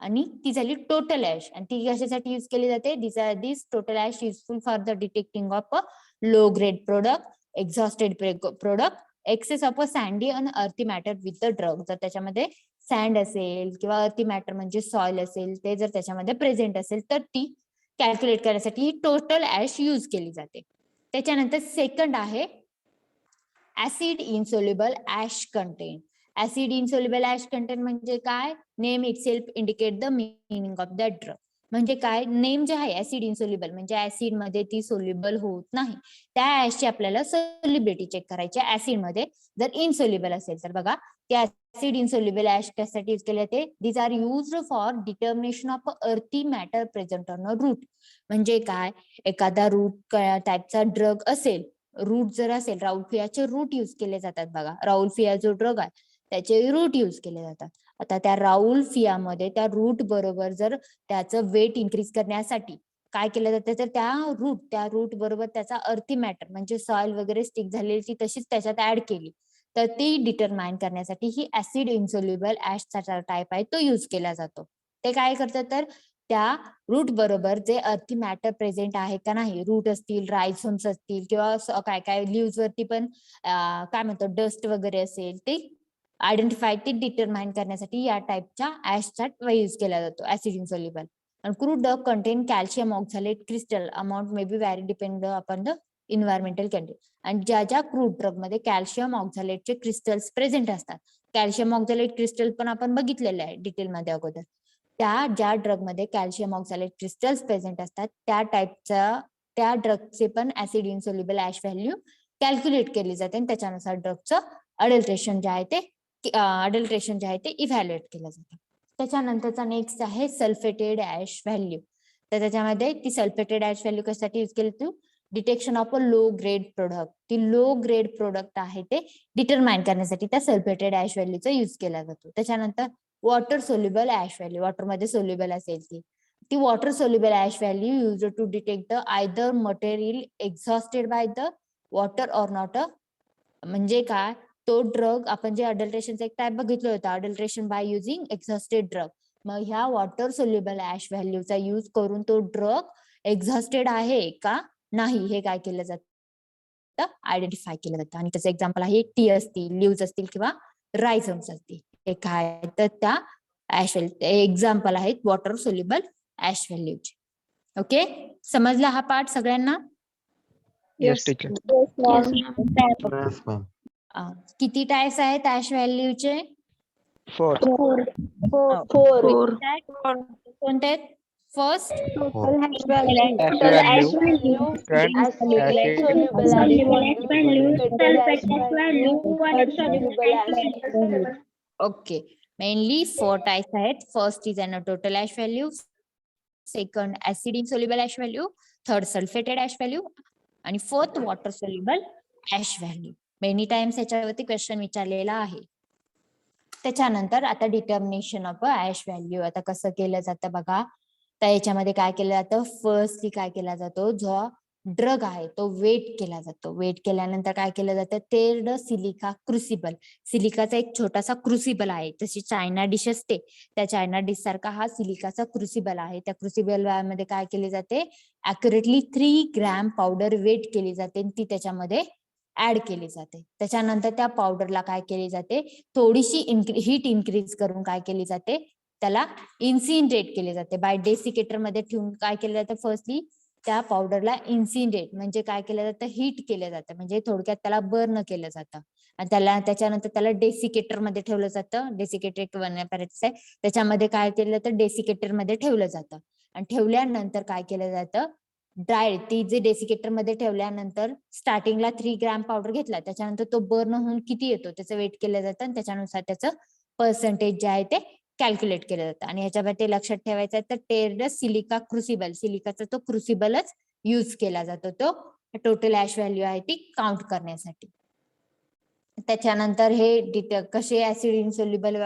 आणि ती झाली टोटल ऍश. आणि ती कशासाठी युज केली जाते, this total ash useful for the detecting of a low grade product, exhausted product, excess of a sandy and earthy matter with the drug. जर त्याच्यामध्ये सँड असेल किंवा अर्थी मॅटर म्हणजे सॉइल असेल ते जर त्याच्यामध्ये प्रेझेंट असेल तर ती कॅल्क्युलेट करण्यासाठी ही टोटल ऍश युज केली जाते. त्याच्यानंतर सेकंड आहे acid insoluble ash content. Acid insoluble ash content म्हणजे काय, name it self indicate the meaning of that drug. म्हणजे काय, नेम जे आहे ऍसिड इनसोल्युबल म्हणजे ऍसिड मध्ये ती सोल्युबल होत नाही, त्या ऍशची आपल्याला सोल्युबिलिटी चेक करायची. ऍसिड मध्ये जर इनसोल्युबल असेल तर बघा त्या ऍसिड इनसोल्युबल ऍश कशासाठी युज केले जाते, these are used for determination of earthy matter present on a root. म्हणजे काय, एखादा रूट टाईपचा ड्रग असेल, रूट जर असेल, राऊल्फियाचे रूट युज केले जातात बघा. राऊल्फिया जो ड्रग आहे त्याचे रूट युज केले जातात. आता त्या राऊल्फियामध्ये त्या रूट बरोबर जर त्याचं वेट इन्क्रीज करण्यासाठी काय केलं जातं, तर त्या रूट बरोबर त्याचा अर्थी मॅटर म्हणजे सॉइल वगैरे स्टिक झालेली ती तशीच त्याच्यात ऍड केली, तर ती डिटरमाइन करण्यासाठी ही ऍसिड इनसोल्युबल ऍशचा टाइप आहे तो युज केला जातो. ते काय करतात, तर त्या रूट बरोबर जे अर्थी मॅटर प्रेझेंट आहे का नाही, रूट असतील, रायझोम्स असतील किंवा काय काय लिव्स वरती पण काय म्हणतो डस्ट वगैरे असेल, ते आयडेंटिफाय ते डिटरमाइन करण्यासाठी या टाइपच्या ऍशचा युज केला जातो acid insoluble. And crude drug contain calcium oxalate crystal amount may be vary depend upon the environmental condition. आणि ज्या क्रूड ड्रग मध्ये कॅल्शियम ऑक्झालेटचे क्रिस्टल्स प्रेझेंट असतात, कॅल्शियम ऑक्झालेट क्रिस्टल पण आपण बघितलेले आहे डिटेलमध्ये अगोदर, ज्या ड्रग मध्ये कॅल्शियम ऑक्झालेट क्रिस्टल्स प्रेझेंट असतात त्या टाइपच्या त्या ड्रगचे पण acid insoluble ash value calculate केली जाते आणि त्याच्यानुसार ड्रगचं अडल्ट्रेशन जे आहे ते इव्हॅल्युएट केलं जातं. त्याच्यानंतरचा नेक्स्ट आहे सल्फेटेड ऍश व्हॅल्यू. तर त्याच्यामध्ये ती सल्फेटेड ऍश व्हॅल्यू कशासाठी युज केली, to detection of a low grade product, ती लो ग्रेड प्रोडक्ट आहे ते डिटरमाइन करण्यासाठी त्या सल्फेटेड ऍश व्हॅल्यूचा युज केला जातो. त्याच्यानंतर water soluble ash value, water मध्ये सोल्युबल असेल ती water soluble ash value use to detect the either material exhausted by the water or not म्हणजे काय, तो ड्रग आपण जे अडल्ट्रेशनचा एक टाइप बघितलं होतं, adulteration by using exhausted drug. मग ह्या वॉटर सोल्युबल ऍश व्हॅल्यूचा युज करून तो ड्रग एक्झॉस्टेड आहे का नाही हे काय केलं जातं, जातं, आयडेंटिफाय केलं जातं. आणि त्याचं एक्झाम्पल आहे टी असतील, लीव्ज असतील किंवा रायझोम्स असतील. हे काय तर त्या ऍश एक्झाम्पल आहेत वॉटर सोल्युबल ऍश व्हॅल्यूचे. ओके, समजला हा पार्ट सगळ्यांना? Yes, teacher. Yes, ma'am. किती टाइप्स आहेत ऍश व्हॅल्यूचे? 4. Four. कोणते आहेत? First Total hash Hash value. value, then acid okay, mainly 4 types आहेत. First is total ash value, second acid insoluble ash value, third sulphated ash value आणि fourth water soluble ash value. Many times याच्यावरती क्वेश्चन विचारलेला आहे. त्याच्यानंतर आता डिटर्मिनेशन ऑफ ऍश व्हॅल्यू आता कसं केलं जातं बघा. तर याच्यामध्ये काय केलं जातं, फर्स्टली काय केला जातो, जो ड्रग आहे तो वेट केला जातो. वेट केल्यानंतर काय केलं जातं, तेर्ड सिलिका क्रुसिबल. सिलिकाचा एक छोटासा क्रुसिबल आहे, जशी चायना डिश असते त्या चायना डिश सारखा हा सिलिकाचा क्रुसिबल आहे. त्या क्रुसिबल मध्ये काय केले जाते, अॅक्युरेटली 3 ग्रॅम पावडर वेट केली जाते आणि ती त्याच्यामध्ये ऍड केली जाते. त्याच्यानंतर त्या पावडरला काय केली जाते, थोडीशी हीट इन्क्रीज करून काय केली जाते, त्याला इन्सिनरेट केले जाते. बाय डेसिकेटर मध्ये ठेवून काय केलं जातं, फर्स्टली त्या पावडरला इन्सिनरेट म्हणजे काय केलं जातं, हीट केलं जातं, म्हणजे थोडक्यात त्याला बर्न केलं जातं. आणि त्याच्यानंतर त्याला डेसिकेटर मध्ये ठेवलं जातं. डेसिकेटर एक apparatus आहे, त्याच्यामध्ये काय केलं जातं, डेसिकेटर मध्ये ठेवलं जातं. आणि ठेवल्यानंतर काय केलं जातं, ड्राय ती जे डेसिकेटर मध्ये ठेवल्यानंतर स्टार्टिंगला 3 ग्रॅम पावडर घेतला, त्याच्यानंतर तो बर्न होऊन किती येतो त्याचं वेट केलं जातं आणि त्याच्यानुसार त्याचं पर्सेंटेज जे आहे ते कॅल्क्युलेट केलं जातं. आणि ह्याच्यामध्ये लक्षात ठेवायचं आहे तर टेर्ड सिलिका क्रुसिबल, सिलिकाचा तो क्रुसिबलच यूज केला जातो तो टोटल ऍश व्हॅल्यू आहे ती काउंट करण्यासाठी. त्याच्यानंतर हे कसे ऍसिड इनसोल्युबल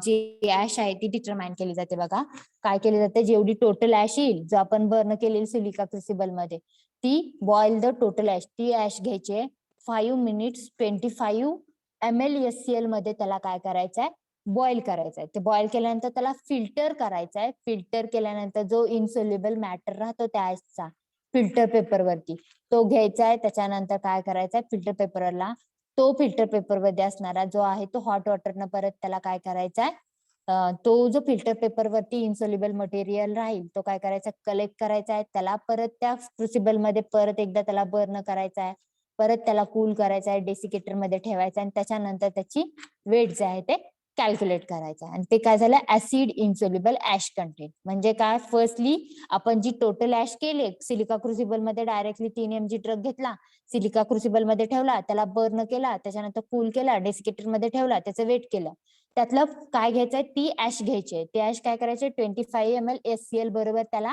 जी ऍश आहे ती डिटरमाइन केली जाते बघा. काय केले जाते, जेवढी टोटल ऍश येईल जो आपण बर्न केलेली सिलिका क्रुसिबल मध्ये, ती बॉइल द टोटल ऍश, ती ऍश घ्यायची 5 मिनिट्स 25 ml SCL मध्ये त्याला काय करायचंय, बॉईल करायचंय. ते बॉईल केल्यानंतर त्याला फिल्टर करायचंय. फिल्टर केल्यानंतर जो इनसोल्युबल मॅटर राहतो त्या ऍशचा फिल्टर पेपरवरती तो घ्यायचा आहे. त्याच्यानंतर काय करायचंय, फिल्टर पेपरला तो फिल्टर पेपर मध्ये असणारा जो आहे तो हॉट वॉटरनं परत त्याला काय करायचा आहे, तो जो फिल्टर पेपर वरती इन्सोल्युबल मटेरियल राहील तो काय करायचा, कलेक्ट करायचा आहे. त्याला परत त्या क्रुसिबल मध्ये परत एकदा त्याला बर्न करायचा आहे, परत त्याला कूल करायचा आहे, डेसिकेटर मध्ये ठेवायचा आणि त्याच्यानंतर त्याची वेट जे आहे ते कॅल्क्युलेट करायचं. आणि ते काय झालं, ऍसिड इनसोल्युबल ऍश कंटेंट. म्हणजे काय, फर्स्टली आपण जी टोटल ऍश केले सिलिका क्रुसिबल मध्ये डायरेक्टली 3 mg ड्रग घेतला, सिलिका क्रुसिबल मध्ये ठेवला, त्याला बर्न केला, त्याच्यानंतर कूल केला, डेसिकेटर मध्ये ठेवला, त्याचं वेट केलं. त्यातलं काय घ्यायचंय, ती ऍश घ्यायची आहे. ती ऍश काय करायची, 25 ml SCL बरोबर त्याला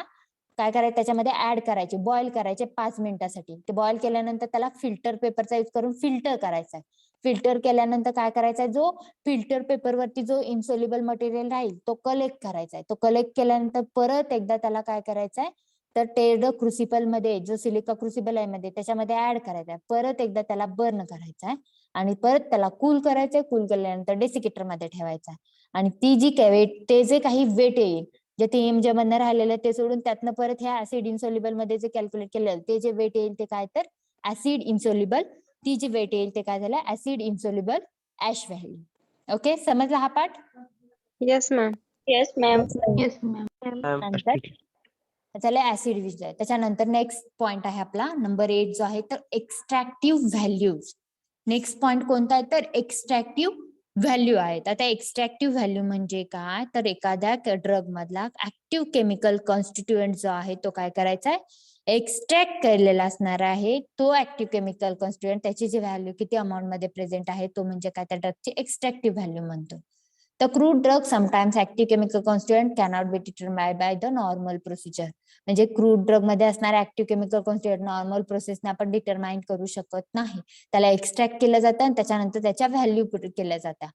काय करायचं, त्याच्यामध्ये ऍड करायचे, बॉईल करायचे 5 मिनिटासाठी. ते बॉईल केल्यानंतर त्याला फिल्टर पेपरचा यूज करून फिल्टर करायचा आहे. फिल्टर केल्यानंतर काय करायचा, जो फिल्टर पेपरवरती जो इन्सोल्युबल मटेरियल राहील तो कलेक्ट करायचा आहे. तो कलेक्ट केल्यानंतर परत एकदा त्याला काय करायचंय, तर टेर्ड क्रुसिबल मध्ये जो सिलिका क्रुसिबल आहे मध्ये त्याच्यामध्ये ऍड करायचा आहे. परत एकदा त्याला बर्न करायचा आहे आणि परत त्याला कूल करायचंय. कूल केल्यानंतर डेसिकेटर मध्ये ठेवायचा आहे. आणि ती जी वेट, ते जे काही वेट येईल, जे TM जे मधनं राहिलेलं ते सोडून त्यातनं परत ह्या ऍसिड इनसोल्युबल मध्ये जे कॅल्क्युलेट केलेलं ते जे वेट येईल ते काय, तर ऍसिड इनसोल्युबल, ती जी वेट येईल ते काय झालं, acid insoluble ash value. Okay, समजला हा part? Yes, ma'am. Yes ma'am. Yes, नंतर teacher. त्याला ऍसिड विच आहे. त्याच्यानंतर नेक्स्ट पॉइंट आहे आपला नंबर 8 जो आहे तर एक्स्ट्रॅक्टिव्ह व्हॅल्यूज. नेक्स्ट पॉइंट कोणता आहे, तर एक्स्ट्रॅक्टिव्ह व्हॅल्यू आहेत. आता एक्स्ट्रॅक्टिव्ह व्हॅल्यू म्हणजे काय, तर एखाद्या ड्रग मधला ऍक्टिव्ह केमिकल कॉन्स्टिट्युएंट जो आहे तो काय करायचा आहे, एक्स्ट्रॅक्ट केलेला असणार आहे. तो ऍक्टिव्ह केमिकल कॉन्स्टिट्युएंट त्याची जी व्हॅल्यू किती अमाऊंट मध्ये प्रेझेंट आहे तो म्हणजे काय, त्या ड्रगची एक्स्ट्रॅक्टिव्ह व्हॅल्यू म्हणतो. The crude drug sometimes active chemical constituent cannot be determined by the normal procedure. म्हणजे क्रूड ड्रग मध्ये असणारे ऍक्टिव्ह केमिकल कॉन्स्टिट्युएंट नॉर्मल प्रोसेसने आपण डिटरमाइन करू शकत नाही. त्याला एक्स्ट्रॅक्ट केलं जातं आणि त्याच्यानंतर त्याच्या व्हॅल्यू केल्या जातात.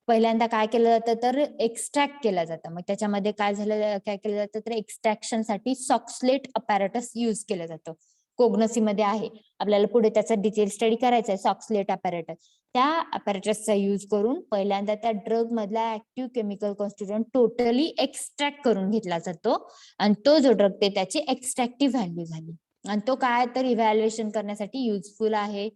पहिल्यांदा काय केलं जातं, तर एक्स्ट्रॅक्ट केलं जातं. मग त्याच्यामध्ये काय झालं, काय केलं जातं, तर एक्स्ट्रॅक्शन साठी सॉक्सलेट अपॅरेटस युज केलं जातं. कोग्नसी मध्ये आहे, आपल्याला पुढे त्याचा डिटेल स्टडी करायचा आहे. सॉक्सलेट अपॅरेटस, त्या अपॅरेटसचा युज करून पहिल्यांदा त्या ड्रग मधला active chemical constituent totally extract करून घेतला जातो आणि तो जो ड्रग ते त्याची एक्स्ट्रॅक्टिव्ह व्हॅल्यू झाली. आणि तो काय तर इव्हॅल्युएशन करण्यासाठी युजफुल आहे.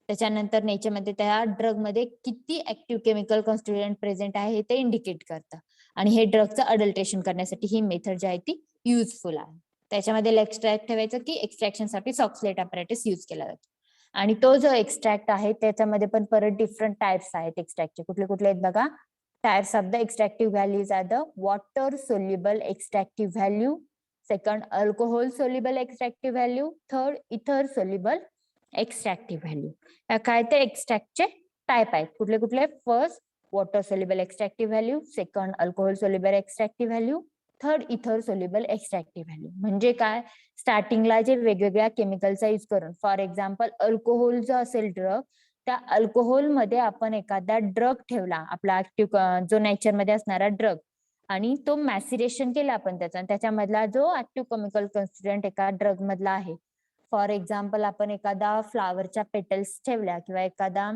त्याच्यानंतर नेचरमध्ये त्या ड्रग मध्ये किती ऍक्टिव्ह केमिकल कॉन्स्टिट्युएंट प्रेझेंट आहे हे ते इंडिकेट करतं. आणि हे ड्रगचं अडल्ट्रेशन करण्यासाठी ही मेथड जी आहे ती युजफुल आहे. त्याच्यामध्ये लक्षात ठेवायचं की एक्स्ट्रॅक्शन साठी सॉक्सलेट अपॅरेटस युज केला जातो. आणि तो जो एक्स्ट्रॅक्ट आहे त्याच्यामध्ये पण परत डिफरंट टाइप्स आहेत एक्स्ट्रॅक्टचे. कुठले कुठले आहेत बघा. Types of the extractive values are the water soluble extractive value, second alcohol soluble extractive value, third ether soluble extractive value. काय ते एक्स्ट्रॅक्टचे टाइप आहेत. कुठले कुठले. First water soluble extractive value, second alcohol soluble extractive value, third ether soluble extractive value. म्हणजे काय, स्टार्टिंगला जे वेगवेगळ्या केमिकलचा यूज करून, फॉर एक्झाम्पल अल्कोहोल जो असेल ड्रग, त्या अल्कोहोल मध्ये आपण एखादा ड्रग ठेवला, आपला ऍक्टिव्ह जो नेचरमध्ये असणारा ड्रग, आणि तो मॅसिरेशन केला आपण त्याचा, त्याच्यामधला जो ऍक्टिव्ह केमिकल कॉन्स्टिट्युएंट एका ड्रग मधला आहे. फॉर एक्झाम्पल आपण एखादा फ्लावरच्या पेटल्स ठेवल्या किंवा एखादा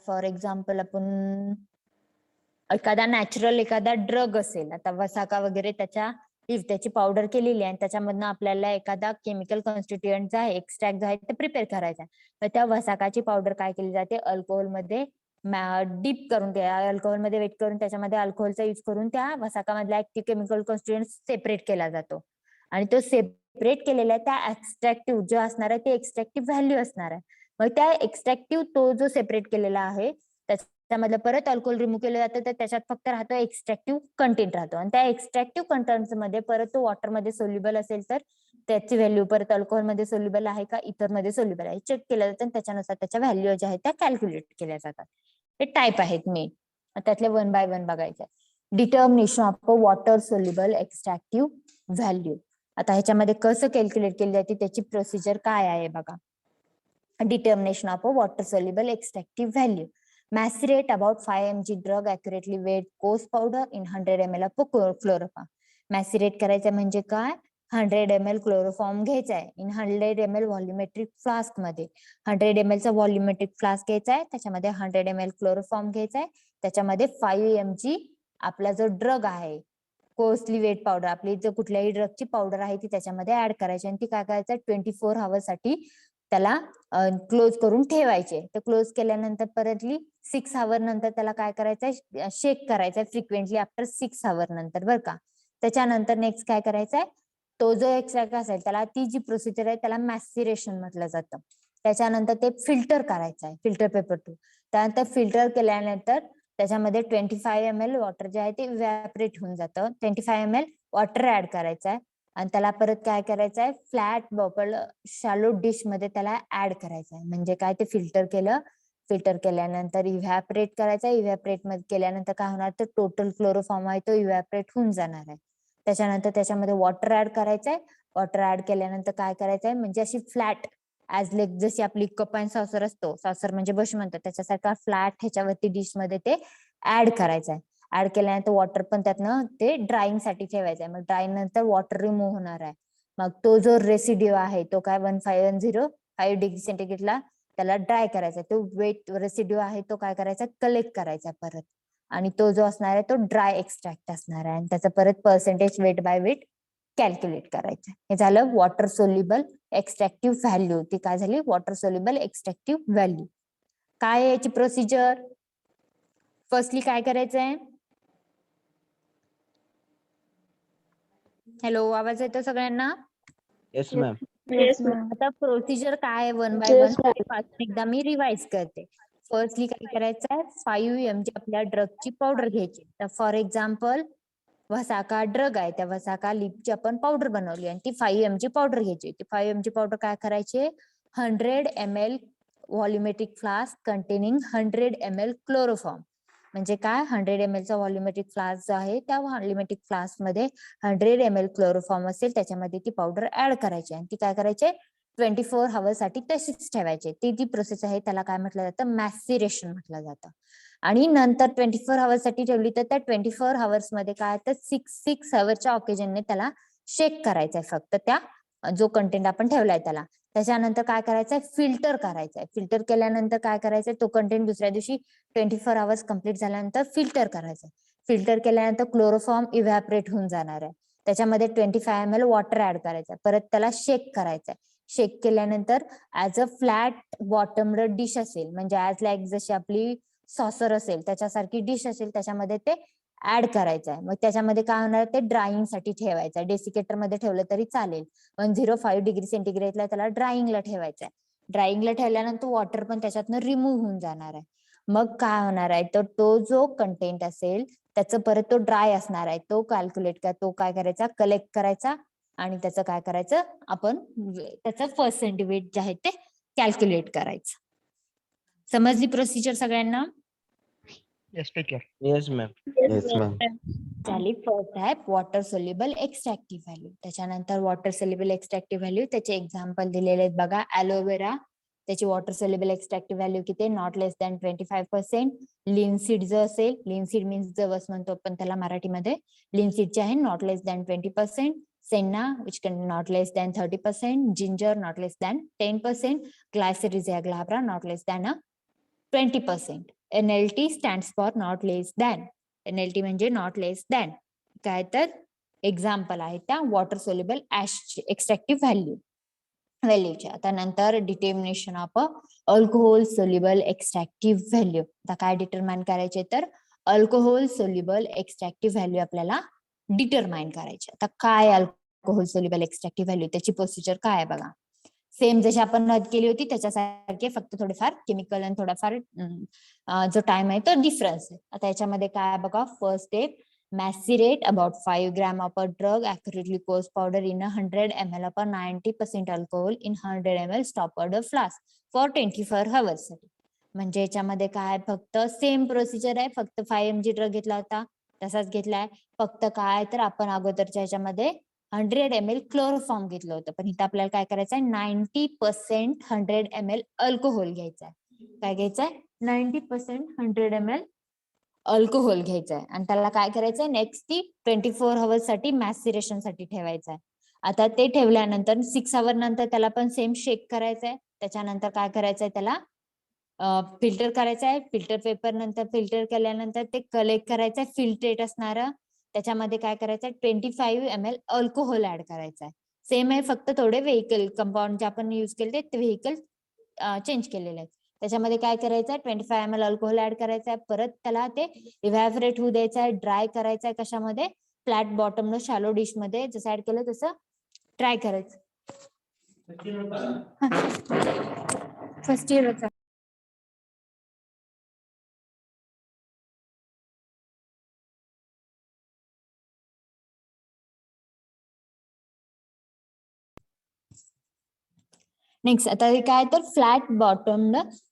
फॉर एक्झाम्पल आपण एखादा नॅचरल एखादा ड्रग असेल, आता वसाका वगैरे त्याची पावडर केलेली आहे आणि त्याच्यामधनं आपल्याला एखादा केमिकल कॉन्स्टिट्युएंट जो आहे एक्स्ट्रॅक्ट जो आहे ते प्रिपेअर करायचा आहे. तर त्या वसाकाची पावडर काय केली जाते, अल्कोहोल मध्ये डीप करून, त्या अल्कोहोल मध्ये वेट करून त्याच्यामध्ये अल्कोहोलचा यूज करून त्या वसाकामधला ऍक्टिव्ह केमिकल कॉन्स्टिट्युएंट सेपरेट केला जातो. आणि तो सेपरेट केलेला त्या एक्स्ट्रॅक्टिव्ह जो असणार आहे ते एक्स्ट्रॅक्टिव्ह व्हॅल्यू असणार आहे. मग त्या एक्स्ट्रॅक्टिव्ह तो जो सेपरेट केलेला आहे त्यामधलं परत अल्कोहोल रिमूव्ह केलं जातं, तर त्याच्यात फक्त राहतो एक्स्ट्रॅक्टिव्ह कंटेंट राहतो. आणि त्या एक्स्ट्रॅक्टिव्ह कंटेंट मध्ये परत तो वॉटर मध्ये सोल्युबल असेल तर त्याची व्हॅल्यू परत अल्कोहोल मध्ये सोल्युबल आहे का इतर मध्ये सोल्युबल आहे चेक केलं जातं, आणि त्याच्यानुसार त्याच्या व्हॅल्यू ज्या आहेत त्या कॅल्क्युलेट केल्या जातात. ते टाईप आहेत मेन, त्यातले वन बाय वन बघायचे. Determination of water soluble extractive value. आता ह्याच्यामध्ये कसं कॅल्क्युलेट केली जाते त्याची प्रोसिजर काय आहे बघा. Determination of a water soluble extractive value. Macerate about 5 mg drug accurately weighed coarse powder in 100 ml of chloroform. Macerate करायचं म्हणजे काय, 100 ml क्लोरोफॉर्म घ्यायचा आहे इन 100 ml व्हॉल्युमेट्रिक फ्लास्क मध्ये. 100 ml चा व्हॉल्युमेट्रिक फ्लास्क घ्यायचा आहे, त्याच्यामध्ये 100 ml क्लोरोफॉर्म घ्यायचा आहे, त्याच्यामध्ये 5 mg आपला जो ड्रग आहे कोर्सली वेट पावडर, आपली जो कुठल्याही ड्रगची पावडर आहे ती त्याच्यामध्ये ऍड करायची, आणि ती काय करायचं 24 आवर्स साठी त्याला क्लोज करून ठेवायचे. तर क्लोज केल्यानंतर परतली 6 आवर नंतर त्याला काय करायचंय, शेक करायचंय फ्रिक्वेंटली आफ्टर 6 आवर नंतर, बरं का. त्याच्यानंतर नेक्स्ट काय करायचंय, तो जो एक्स्ट्रॅक्ट असेल त्याला ती जी प्रोसिजर आहे त्याला मॅसिरेशन म्हटलं जातं. त्याच्यानंतर ते फिल्टर करायचं आहे फिल्टर पेपर टू. त्यानंतर फिल्टर केल्यानंतर त्याच्यामध्ये 25 ml वॉटर जे आहे ते इव्हॅपरेट होऊन जातं. 25 ml वॉटर ऍड करायचं आहे, आणि त्याला परत काय करायचं आहे, फ्लॅट बॉटल शॅलो डिश मध्ये त्याला ऍड करायचं आहे. म्हणजे काय, ते फिल्टर केलं, फिल्टर केल्यानंतर इव्हॅपरेट करायचं. इव्हॅपरेट मध्ये केल्यानंतर काय होणार, तर टोटल क्लोरोफॉर्म आहे तो इव्हॅपरेट होऊन जाणार आहे. त्याच्यानंतर त्याच्यामध्ये वॉटर ऍड करायचंय. वॉटर ऍड केल्यानंतर काय करायचंय, म्हणजे अशी फ्लॅट ऍज लाईक जशी आपली कप अँड सॉसर असतो, सॉसर म्हणजे बश म्हणतात, त्याच्यासारखा फ्लॅट ह्याच्यावरती डिश मध्ये ते ऍड करायचंय. ऍड केल्यानंतर वॉटर पण त्यातनं ते ड्राईंग साठी ठेवायचंय. मग ड्राईंग नंतर वॉटर रिमूव्ह होणार आहे. मग तो जो रेसिड्यू आहे तो काय 1505 डिग्री सेंटीग्रेडला त्याला ड्राय करायचा. तो वेट रेसिड्यू आहे तो काय करायचा, कलेक्ट करायचा परत, आणि तो जो असणार आहे तो ड्राय एक्स्ट्रॅक्ट असणार आहे, आणि त्याचा परत percentage weight by weight calculate करायचं. हे झालं वॉटर सोल्युबल एक्स्ट्रॅक्टिव्ह व्हॅल्यू. ती काय झाली, वॉटर सोल्युबल एक्स्ट्रॅक्टिव्ह व्हॅल्यू. काय आहे याची प्रोसिजर, फर्स्टली काय करायचंय, हॅलो आवाज येतो सगळ्यांना. Yes, ma'am. Yes, ma'am. आता प्रोसिजर काय one by one Yes, ma'am. एकदा मी रिवाइज करते. फर्स्टली काय करायचंय, 5 mg आपल्या ड्रगची पावडर घ्यायची. तर फॉर एक्झाम्पल वसाका ड्रग आहे, त्या वसाका लिपची आपण पावडर बनवली आणि ती 5 mg पावडर घ्यायची. ती 5 mg पावडर काय करायची, 100 ml volumetric flask containing 100 ml chloroform. म्हणजे काय, 100 ml चा व्हॉल्युमेट्रिक फ्लास्क जो आहे त्या व्हॉल्युमेट्रिक फ्लास्क मध्ये 100 ml क्लोरोफॉर्म असेल त्याच्यामध्ये ती पावडर ऍड करायची, आणि ती काय करायची 24 आवर्स साठी तशीच ठेवायची. ती जी प्रोसेस आहे त्याला काय म्हटलं जातं, मॅसिरेशन म्हटलं जातं. आणि नंतर 24 आवर्स साठी ठेवली तर त्या 24 आवर्स मध्ये काय, तर 6 आवर्सच्या ऑकेजनने त्याला शेक करायचंय फक्त त्या जो कंटेंट आपण ठेवलाय त्याला. त्याच्यानंतर काय करायचंय, फिल्टर करायचंय. फिल्टर केल्यानंतर काय करायचंय, तो कंटेंट दुसऱ्या दिवशी 24 आवर्स कम्प्लीट झाल्यानंतर फिल्टर करायचंय. फिल्टर केल्यानंतर क्लोरोफॉर्म इव्हॅपरेट होऊन जाणार आहे. त्याच्यामध्ये 25 ml वॉटर ऍड करायचं, परत त्याला शेक करायचंय. शेक केल्यानंतर as a flat bottom dish असेल, म्हणजे ऍज लाईक जशी आपली सॉसर असेल त्याच्यासारखी डिश असेल, त्याच्यामध्ये ते ऍड करायचं आहे. मग त्याच्यामध्ये काय होणार, ते ड्राईंग साठी ठेवायचं आहे. डेसिकेटर मध्ये ठेवलं तरी चालेल. 105 डिग्री सेंटीग्रेडला त्याला ड्राईंगला ठेवायचं आहे. ड्राईंगला ठेवल्यानंतर वॉटर पण त्याच्यातनं रिमूव्ह होऊन जाणार आहे. मग काय होणार आहे, तर तो जो कंटेंट असेल त्याचं परत तो ड्राय असणार आहे, तो कॅल्क्युलेट का तो काय करायचा, कलेक्ट करायचा आणि त्याचं काय करायचं, आपण त्याचं पर्सेंटेज जे आहे ते कॅल्क्युलेट करायचं. समजली प्रोसिजर सगळ्यांना? Yes, teacher. Yes, ma'am. झाली. फर्स्ट आहे वॉटर सोल्युबल एक्स्ट्रॅक्टिव्ह व्हॅल्यू. त्याच्यानंतर वॉटर सोल्युबल एक्स्ट्रॅक्टिव्ह व्हॅल्यू, त्याचे एक्झाम्पल दिलेले आहेत बघा. ॲलोवेरा, त्याची वॉटर सोल्युबल एक्स्ट्रॅक्टिव्ह व्हॅल्यू किती आहे, नॉट लेस दॅन 25%. लिनसीड जो असेल, लिनसीड मीन्स जवस म्हणतो आपण त्याला मराठीमध्ये, लिनसीडचे आहे not less than 20%. Senna which can not less than 30%. Ginger not less than 10%. Glycyrrhiza glabra not less than 20%. NLT stands for not less than. NLT म्हणजे नॉट लेस दॅन. काय तर एक्झाम्पल आहे त्या वॉटर सोल्युबल ऍश एक्स्ट्रॅक्टिव्ह व्हॅल्यूचे. आता नंतर determination of alcohol soluble extractive value. आता काय डिटरमाइन करायचे, तर अल्कोहोल सोल्युबल एक्स्ट्रॅक्टिव्ह व्हॅल्यू आपल्याला डिटरमाइन करायचे. आता काय अल्कोहोल सोल्युबल एक्स्ट्रॅक्टिव्ह व्हॅल्यू, त्याची प्रोसिजर काय आहे बघा. सेम जशी आपण नोंद केली होती त्याच्यासारखे, फक्त थोडेफार केमिकल आणि थोडाफार जो टाइम आहे तो डिफरन्स आहे. आता याच्यामध्ये काय बघा, first step, macerate about 5 grams of a drug accurately pours powder in 100 ml of a 90% alcohol in 100 ml stoppered flask for 24 hours. म्हणजे याच्यामध्ये काय, फक्त सेम प्रोसिजर आहे, फक्त 5 mg ड्रग घेतला होता तसाच घेतलाय. फक्त काय, तर आपण अगोदरच्या ह्याच्यामध्ये 100 ml क्लोरोफॉर्म घेतलं होतं, पण इथं आपल्याला काय करायचंय, 90% 100 ml अल्कोहोल घ्यायचंय. काय घ्यायचंय, 90% 100 ml अल्कोहोल घ्यायचंय आणि त्याला काय करायचंय, नेक्स्ट ती 24 hours साठी मॅसिरेशन साठी ठेवायचंय. आता ते ठेवल्यानंतर 6 hours नंतर त्याला पण सेम शेक करायचंय. त्याच्यानंतर काय करायचंय, त्याला फिल्टर करायचंय. फिल्टर पेपर नंतर फिल्टर केल्यानंतर ते कलेक्ट करायचंय, फिल्ट्रेट असणार. त्याच्यामध्ये काय करायचंय, 25 ml अल्कोहोल ऍड करायचंय. सेम आहे, फक्त थोडे व्हेकल कंपाऊंड जे आपण युज केले ते व्हेकल चेंज केलेले आहेत. त्याच्यामध्ये काय करायचंय, 25 ml अल्कोहोल ऍड करायचंय. परत त्याला ते इव्हॅपोरेट होऊ द्यायचंय, ड्राय करायचंय. कशामध्ये, फ्लॅट बॉटम शॅलो डिश मध्ये जसं ऍड केलं तसं ड्राय करायचं. फर्स्ट इयर होता. नेक्स्ट आता हे काय, तर फ्लॅट बॉटम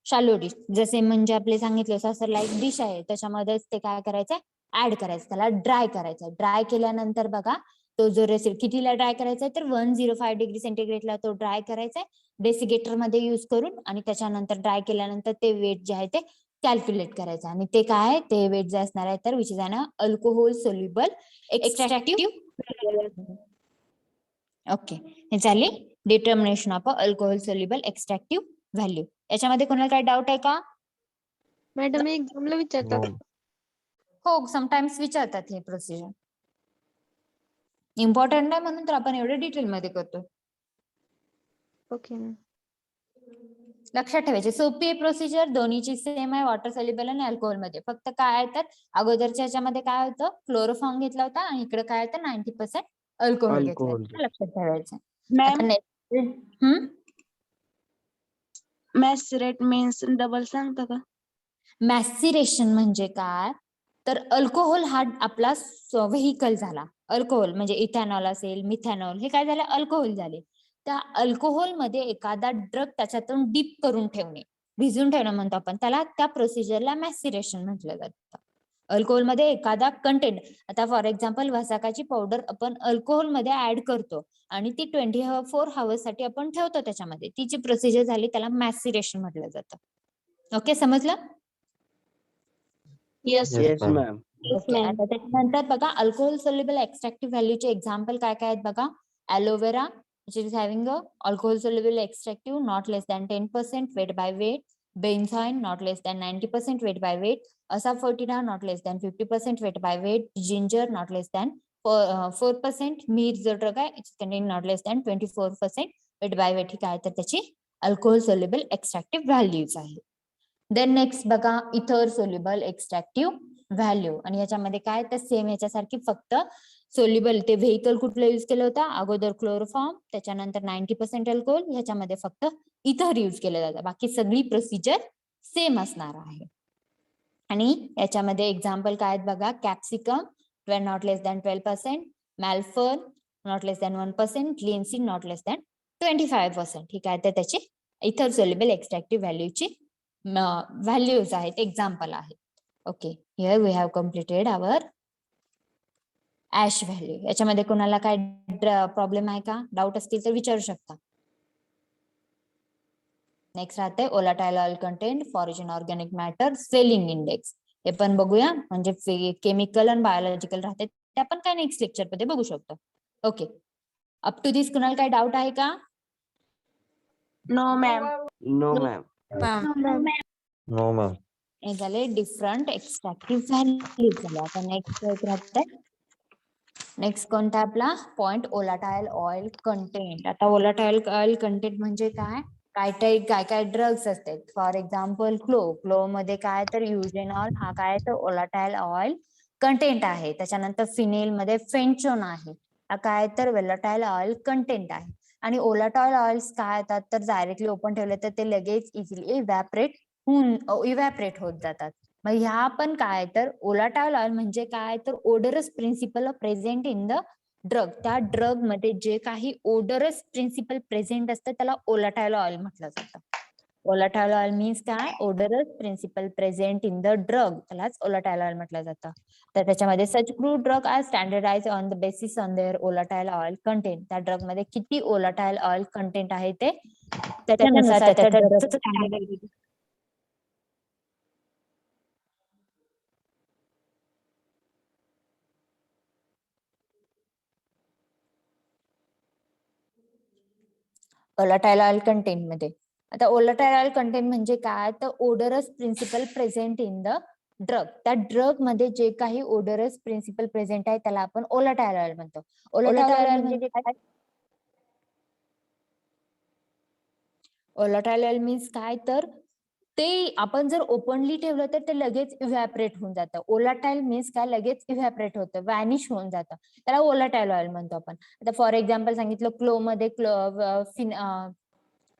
शॅलो डिश, जसे म्हणजे आपले सांगितले असं लाईक डिश आहे, त्याच्यामध्येच ते काय करायचंय, ऍड करायचं, त्याला ड्राय करायचं. ड्राय केल्यानंतर बघा, तो जो रेसिपी कितीला ड्राय करायचा आहे, तर 105 डिग्री सेंटीग्रेडला तो ड्राय करायचा आहे डेसिकेटर मध्ये युज करून. आणि त्याच्यानंतर ड्राय केल्यानंतर ते वेट जे आहे ते कॅल्क्युलेट करायचं. आणि ते काय आहे, ते वेट जे असणार आहे, तर which is an alcohol soluble extractive. Okay, हे झाली determination of alcohol soluble extractive value. याच्यामध्ये कोणाला काही डाऊट आहे का? मॅडम एक्झामला विचारतात. हो, समटाइम्स विचारतात हे प्रोसिजर. इम्पॉर्टंट नाही म्हणून तर आपण एवढं डिटेल मध्ये करतो. Okay ma'am. लक्षात ठेवायचे, सोपी आहे प्रोसिजर, दोन्हीची सेम आहे, वॉटर सोल्युबल आणि अल्कोहोल मध्ये. फक्त काय आहे, तर अगोदरच्या ह्याच्यामध्ये काय होतं, क्लोरोफॉर्म घेतला होता आणि इकडे काय होतं, 90% अल्कोहोल घेतलं. लक्षात ठेवायचं. आता नेक्स्ट, मॅसिरेट मीन्स डबल सांगता का? मॅसिरेशन म्हणजे काय, तर अल्कोहोल हा आपला व्हेकल झाला. अल्कोहोल म्हणजे इथॅनॉल असेल, मिथॅनॉल, हे काय झालं, अल्कोहोल झाले. त्या अल्कोहोल मध्ये एखादा ड्रग त्याच्यातून डीप करून ठेवणे, भिजून ठेवणं म्हणतो आपण त्याला, त्या प्रोसिजरला मॅसिरेशन म्हटलं जातं. अल्कोहोल मध्ये एखादा कंटेंट, आता फॉर एक्झाम्पल वसाकाची पावडर आपण अल्कोहोल मध्ये ऍड करतो आणि ती 24 hours साठी आपण ठेवतो त्याच्यामध्ये, तिची प्रोसिजर झाली, त्याला मॅसिरेशन म्हटलं जातं. ओके, समजलं? Yes ma'am. ओके, आता त्याच्यानंतर बघा अल्कोहोल सोल्युबल एक्स्ट्रॅक्टिव्ह व्हॅल्यूचे एक्झाम्पल काय काय आहेत बघा. Aloe vera which is having a alcohol soluble extractive not less than 10% weight by weight, benzoin not less than 90% weight by weight, asafoetida not less than 50% weight by weight, ginger not less than 4%. Myrrh जो ड्रग आहे its contain not less than 24%. Weight by weight ही काय तर त्याची अल्कोहोल सोल्युबल एक्स्ट्रॅक्टिव्ह व्हॅल्यूज आहे. देन नेक्स्ट बघा इथर सोल्युबल एक्स्ट्रॅक्टिव्ह व्हॅल्यू, आणि याच्यामध्ये काय तर सेम याच्यासारखी फक्त सोल्युबल ते व्हेकल कुठलं युज केलं होतं अगोदर क्लोरोफॉर्म, त्याच्यानंतर 90% अल्कोहोल, ह्याच्यामध्ये फक्त इथर युज केलं जातं. बाकी सगळी प्रोसिजर सेम असणार आहे. आणि याच्यामध्ये एक्झाम्पल काय आहेत बघा, कॅप्सिकम नॉट लेस दॅन 12%, मॅल्फर नॉट लेस दॅन 1%, क्लिन्सिन नॉट लेस दॅन 25%. ठीक आहे, तर त्याची इथर सोल्युबल एक्स्ट्रॅक्टिव्ह व्हॅल्यूची व्हॅल्यूज आहेत, एक्झाम्पल आहेत. Okay, here we have completed our ash value. याच्यामध्ये कोणाला काय प्रॉब्लेम आहे का, डाऊट असतील तर विचारू शकता. नेक्स्ट राहते ओलाटाईल oil content, foreign organic matter, selling index. हे पण बघूया, म्हणजे केमिकल आणि बायोलॉजिकल राहते ते आपण काय नेक्स्ट लेक्चर मध्ये बघू शकतो. ओके, अप टू दिस कुणाला काय डाऊट आहे का? No ma'am. No, ma'am. No, ma'am. हे झाले डिफरंट एक्स्ट्रॅक्टिव्ह व्हॅल्यूज झाले. आता नेक्स्ट राहते, नेक्स्ट कोणता आपला पॉइंट ओलाटाईल ऑइल कंटेंट. आता ओलाटाईल ऑइल कंटेंट म्हणजे काय, काय ड्रग्स असतात. फॉर एक्झाम्पल क्लो मध्ये काय तर युजेनॉल हा काय तर ओलाटाईल ऑइल कंटेंट आहे. त्याच्यानंतर फिनेल मध्ये फेंचोन आहे, हा काय तर ओलाटाईल ऑइल कंटेंट आहे. आणि ओलाटाईल ऑइल्स काय येतात तर डायरेक्टली ओपन ठेवले तर ते लगेच इझिली इव्हॅपरेट होत जातात. मग ह्या पण काय तर ओलाटाईल ऑइल म्हणजे काय तर odorous principle present in the drug. त्या ड्रग मध्ये जे काही ओडरस प्रिन्सिपल प्रेझेंट असतं त्याला ओलाटाईल ऑइल म्हटलं जातं. ओलाटाईल ऑइल मीन्स काय, odorous principle present in the drug, त्यालाच ओलाटाईल ऑइल म्हटलं जातं. तर त्याच्यामध्ये such crude drug are standardize on the basis on their volatile oil content. त्या ड्रग मध्ये किती ओलाटाईल ऑइल कंटेंट आहे ते त्याच्यानुसार त्याचं ड्रगचं स्टँडर्ड. ओलाटाईल ऑइल कंटेंट मध्ये, आता ओलाटाईल ऑइल कंटेंट म्हणजे काय तर odorous principle present in the drug. त्या ड्रग मध्ये जे काही ओडरस प्रिन्सिपल प्रेझेंट आहे त्याला आपण ओलाटाईल ऑइल म्हणतो. ओलाटाईल ऑइल म्हणजे काय, ओलाटाईल ऑइल मीन्स काय तर ते आपण जर ओपनली ठेवलं तर ते लगेच इव्हॅपरेट होऊन जातं. ओलाटाईल मीन्स काय, लगेच इव्हॅपरेट होतं, व्हॅनिश होऊन जातं, त्याला ओलाटाईल ऑइल म्हणतो आपण. आता फॉर एक्झाम्पल सांगितलं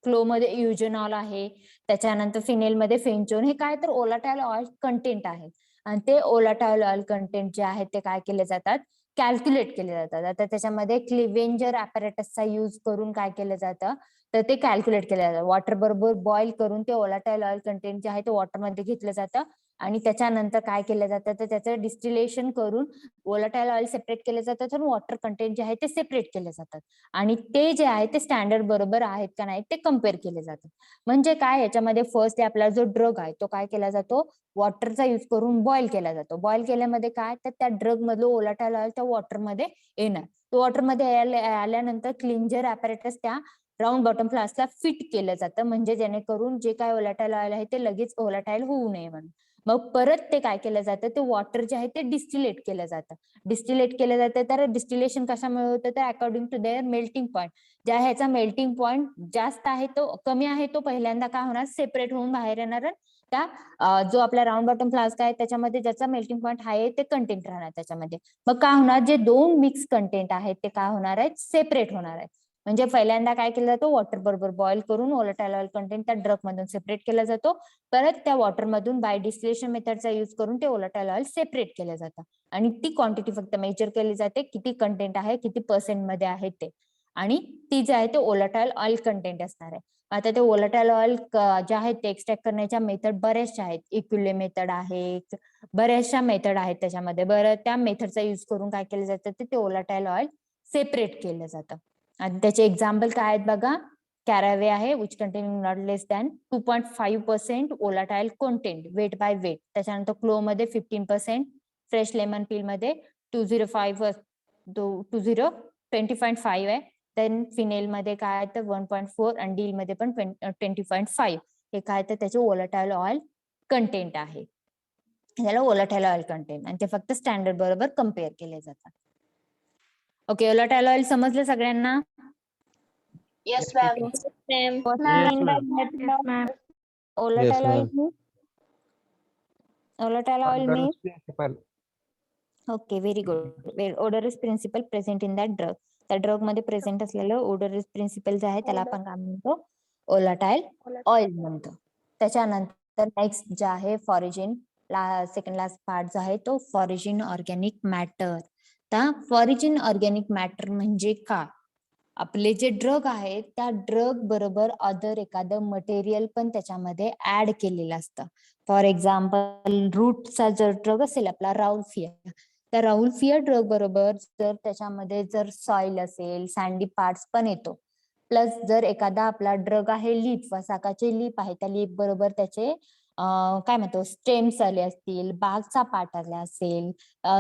क्लो मध्ये युजेनॉल आहे, त्याच्यानंतर फिनेल मध्ये फेंचोन, हे काय तर ओलाटाईल ऑइल कंटेंट आहे. आणि ते ओलाटाईल ऑइल कंटेंट जे आहेत ते काय केले जातात, कॅल्क्युलेट केले जातात. आता त्याच्यामध्ये क्लिव्हेंजर ॲपॅरेटसचा यूज करून काय केलं जातं तर ते कॅल्क्युलेट केलं जातं. वॉटर बरोबर बॉईल करून ते ओलाटाईल ऑइल कंटेंट जे आहे ते वॉटरमध्ये घेतलं जातं आणि त्याच्यानंतर काय केलं जातं तर त्याचं डिस्टिलेशन करून ओलाटाईल ऑइल सेपरेट केलं जातं तर वॉटर कंटेंट जे आहे ते सेपरेट केले जातात. आणि ते जे आहे ते स्टँडर्ड बरोबर आहेत का नाही ते कम्पेअर केले जातात. म्हणजे काय, याच्यामध्ये फर्स्ट आपला जो ड्रग आहे तो काय केला जातो, वॉटरचा यूज करून बॉईल केला जातो. बॉईल केल्यामध्ये काय तर त्या ड्रग मधलं ओलाटाईल ऑइल त्या वॉटरमध्ये येणार. तो वॉटरमध्ये आल्यानंतर क्लिंजर ॲपॅरेटस त्या राऊंड बॉटम फ्लास्कला फिट केलं जातं, म्हणजे जेणेकरून जे काय ओलाटाईल ऑइल आहे ते लगेच ओलाटाईल होऊ नये म्हणून. मग परत ते काय केलं जातं, ते वॉटर जे आहे ते डिस्टिलेट केलं जातं. डिस्टिलेट केलं जातं तर डिस्टिलेशन कशामुळे होतं तर according to their melting point. ज्या ह्याचा मेल्टिंग पॉईंट जास्त आहे तो कमी आहे तो पहिल्यांदा काय होणार, सेपरेट होऊन बाहेर येणार. त्या जो आपला राऊंड बॉटम फ्लास्क आहे त्याच्यामध्ये ज्याचा मेल्टिंग पॉईंट आहे ते कंटेंट राहणार त्याच्यामध्ये. मग काय होणार, जे दोन मिक्स कंटेंट आहेत ते काय होणार आहेत, सेपरेट होणार आहेत. म्हणजे पहिल्यांदा काय केलं जातं, वॉटर बरोबर बॉईल करून ओलाटाईल ऑइल कंटेंट त्या ड्रग मधून सेपरेट केला जातो. परत त्या वॉटर मधून बाय डिस्टिलेशन मेथडचा यूज करून ते ओलाटाईल ऑइल सेपरेट केलं जातं. आणि ती क्वांटिटी फक्त मेजर केली जाते, किती कंटेंट आहे, किती पर्सेंट मध्ये आहे ते. आणि ती जे आहे ते ओलाटाईल ऑइल कंटेंट असणार आहे. आता ते ओलाटाईल ऑइल जे आहेत ते एक्स्ट्रॅक्ट करण्याच्या मेथड बऱ्याचशा आहेत. इक्युले मेथड आहे, बऱ्याचशा मेथड आहेत त्याच्यामध्ये. बरं, त्या मेथडचा यूज करून काय केलं जातं ते ओलाटाईल ऑइल सेपरेट केलं जातं. आणि त्याचे एक्झाम्पल काय आहेत बघा, कॅरावे आहे which containing not less than 2.5% volatile content weight by weight. त्याच्यानंतर क्लो मध्ये 15%, फ्रेश लेमन पील मध्ये 20.5 आहे. देन फिनेल मध्ये काय तर 1.4 आणि डील मध्ये पण 20.5. हे काय तर त्याचे ओलाटाईल ऑइल कंटेंट आहे, त्याला ओलाटाईल ऑइल कंटेंट. आणि ते फक्त स्टँडर्ड बरोबर कम्पेअर केले जातात. ओके, ओलाटाईल ऑइल समजलं सगळ्यांना? Yes, Yes, ma'am. ma'am. Yes, ma'am. Volatile oil ma'am. means? Volatile oil Odorous means? principle. Okay, very good. Where odorous principle present in that drug. त्या ड्रग मध्ये प्रेझेंट असलेलं ओडरस प्रिन्सिपल जे आहे त्याला आपण काय म्हणतो? ओलाटाईल ऑइल म्हणतो. त्याच्यानंतर नेक्स्ट जे आहे फॉरिजिन, सेकंड लास्ट पार्ट जो आहे तो फॉरिजिन ऑर्गॅनिक मॅटर. त्या फॉरिजिन ऑर्गॅनिक मॅटर म्हणजे काय? आपले जे ड्रग आहेत त्या ड्रग बरोबर अदर एखादं मटेरियल पण त्याच्यामध्ये ऍड केलेलं असतं. फॉर एक्झाम्पल रूटचा जर ड्रग असेल आपला राउल्फिया, त्या राउल्फिया ड्रग बरोबर जर त्याच्यामध्ये जर सॉइल असेल, सँडी पार्ट्स पण येतो. प्लस जर एखादा आपला ड्रग आहे लीफ, वसाकाचे लीफ आहे, त्या लीफ बरोबर त्याचे काय म्हणतो स्टेम्स आले असतील, बागचा पार्ट आला असेल,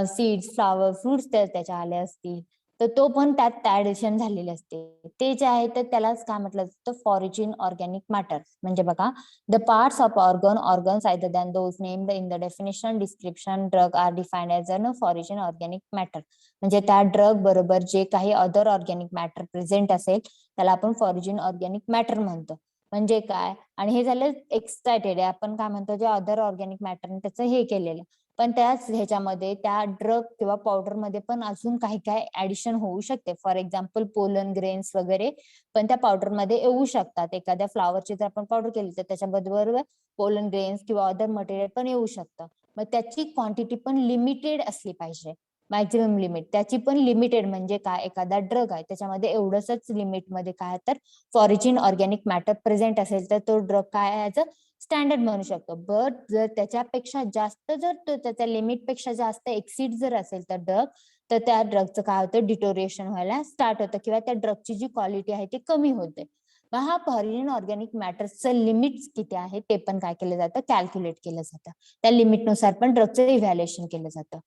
सीड्स, फ्लावर, फ्रुट्स त्याच्या आले असतील, तर तो पण त्यात ऍडिशन झालेले असते. ते जे आहे तर त्यालाच काय म्हटलं जातं? Foreign organic matter. म्हणजे बघा, the parts of organs either than those named in the definition description drug are defined as an foreign organic matter. म्हणजे त्या ड्रग बरोबर जे काही अदर ऑर्गॅनिक मॅटर प्रेझेंट असेल त्याला आपण फॉरिजिन ऑर्गॅनिक मॅटर म्हणतो. म्हणजे काय? आणि हे झालं एक्साइटेड आहे, आपण काय म्हणतो जे अदर ऑर्गॅनिक मॅटर त्याचं हे केलेलं. पण त्याच ह्याच्यामध्ये त्या ड्रग किंवा पावडर मध्ये पण अजून काही काय ऍडिशन होऊ शकते. फॉर एक्झाम्पल पोलन ग्रेन्स वगैरे पण त्या पावडर मध्ये येऊ शकतात. एखाद्या फ्लावरची जर आपण पावडर केली तर त्याच्याबरोबर पोलन ग्रेन्स किंवा अदर मटेरियल पण येऊ शकतं. मग त्याची क्वांटिटी पण लिमिटेड असली पाहिजे. मॅक्झिमम लिमिट त्याची पण लिमिटेड. म्हणजे काय? एखादा ड्रग आहे त्याच्यामध्ये एवढंच लिमिट मध्ये काय तर फॉरिजिन ऑर्गॅनिक मॅटर प्रेझेंट असेल तर तो ड्रग काय ऍज अ स्टँडर्ड म्हणू शकतो. बट जर त्याच्यापेक्षा जास्त जर तो त्याच्या लिमिट पेक्षा जास्त एक्सीड जर असेल तर ड्रग, तर त्या ड्रगचं काय होतं? डिटोरिएशन व्हायला स्टार्ट होतं किंवा त्या ड्रगची जी क्वालिटी आहे ती कमी होते. मग हा फॉरिजिन ऑर्गॅनिक मॅटरचं लिमिट किती आहे ते पण काय केलं जातं? कॅल्क्युलेट केलं जातं. त्या लिमिटनुसार पण ड्रगचं इव्हॅल्युएशन केलं जातं.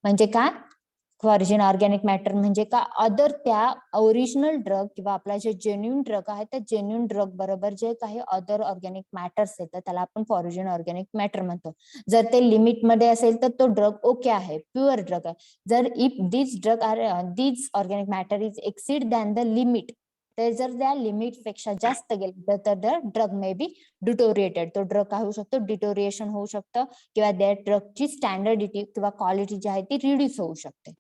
म्हणजे काय? फॉरिजिन ऑर्गॅनिक मॅटर म्हणजे का अदर त्या ओरिजिनल ड्रग किंवा आपला जे जेन्युन ड्रग आहे त्या जेन्युन ड्रग बरोबर जे काही अदर ऑर्गॅनिक मॅटर्स येतात त्याला आपण फॉरिजिन ऑर्गॅनिक मॅटर म्हणतो. जर ते लिमिट मध्ये असेल तर तो ड्रग ओके आहे, प्युअर ड्रग आहे. जर if this organic matter is exceed than the limit, तर जर त्या लिमिट पेक्षा जास्त गेलं तर the drug may be deteriorated. तो ड्रग काय होऊ शकतो? डिटोरिएशन होऊ शकतं किंवा त्या ड्रगची स्टँडर्डिटी किंवा क्वालिटी जी आहे ती रिड्यूस होऊ शकते.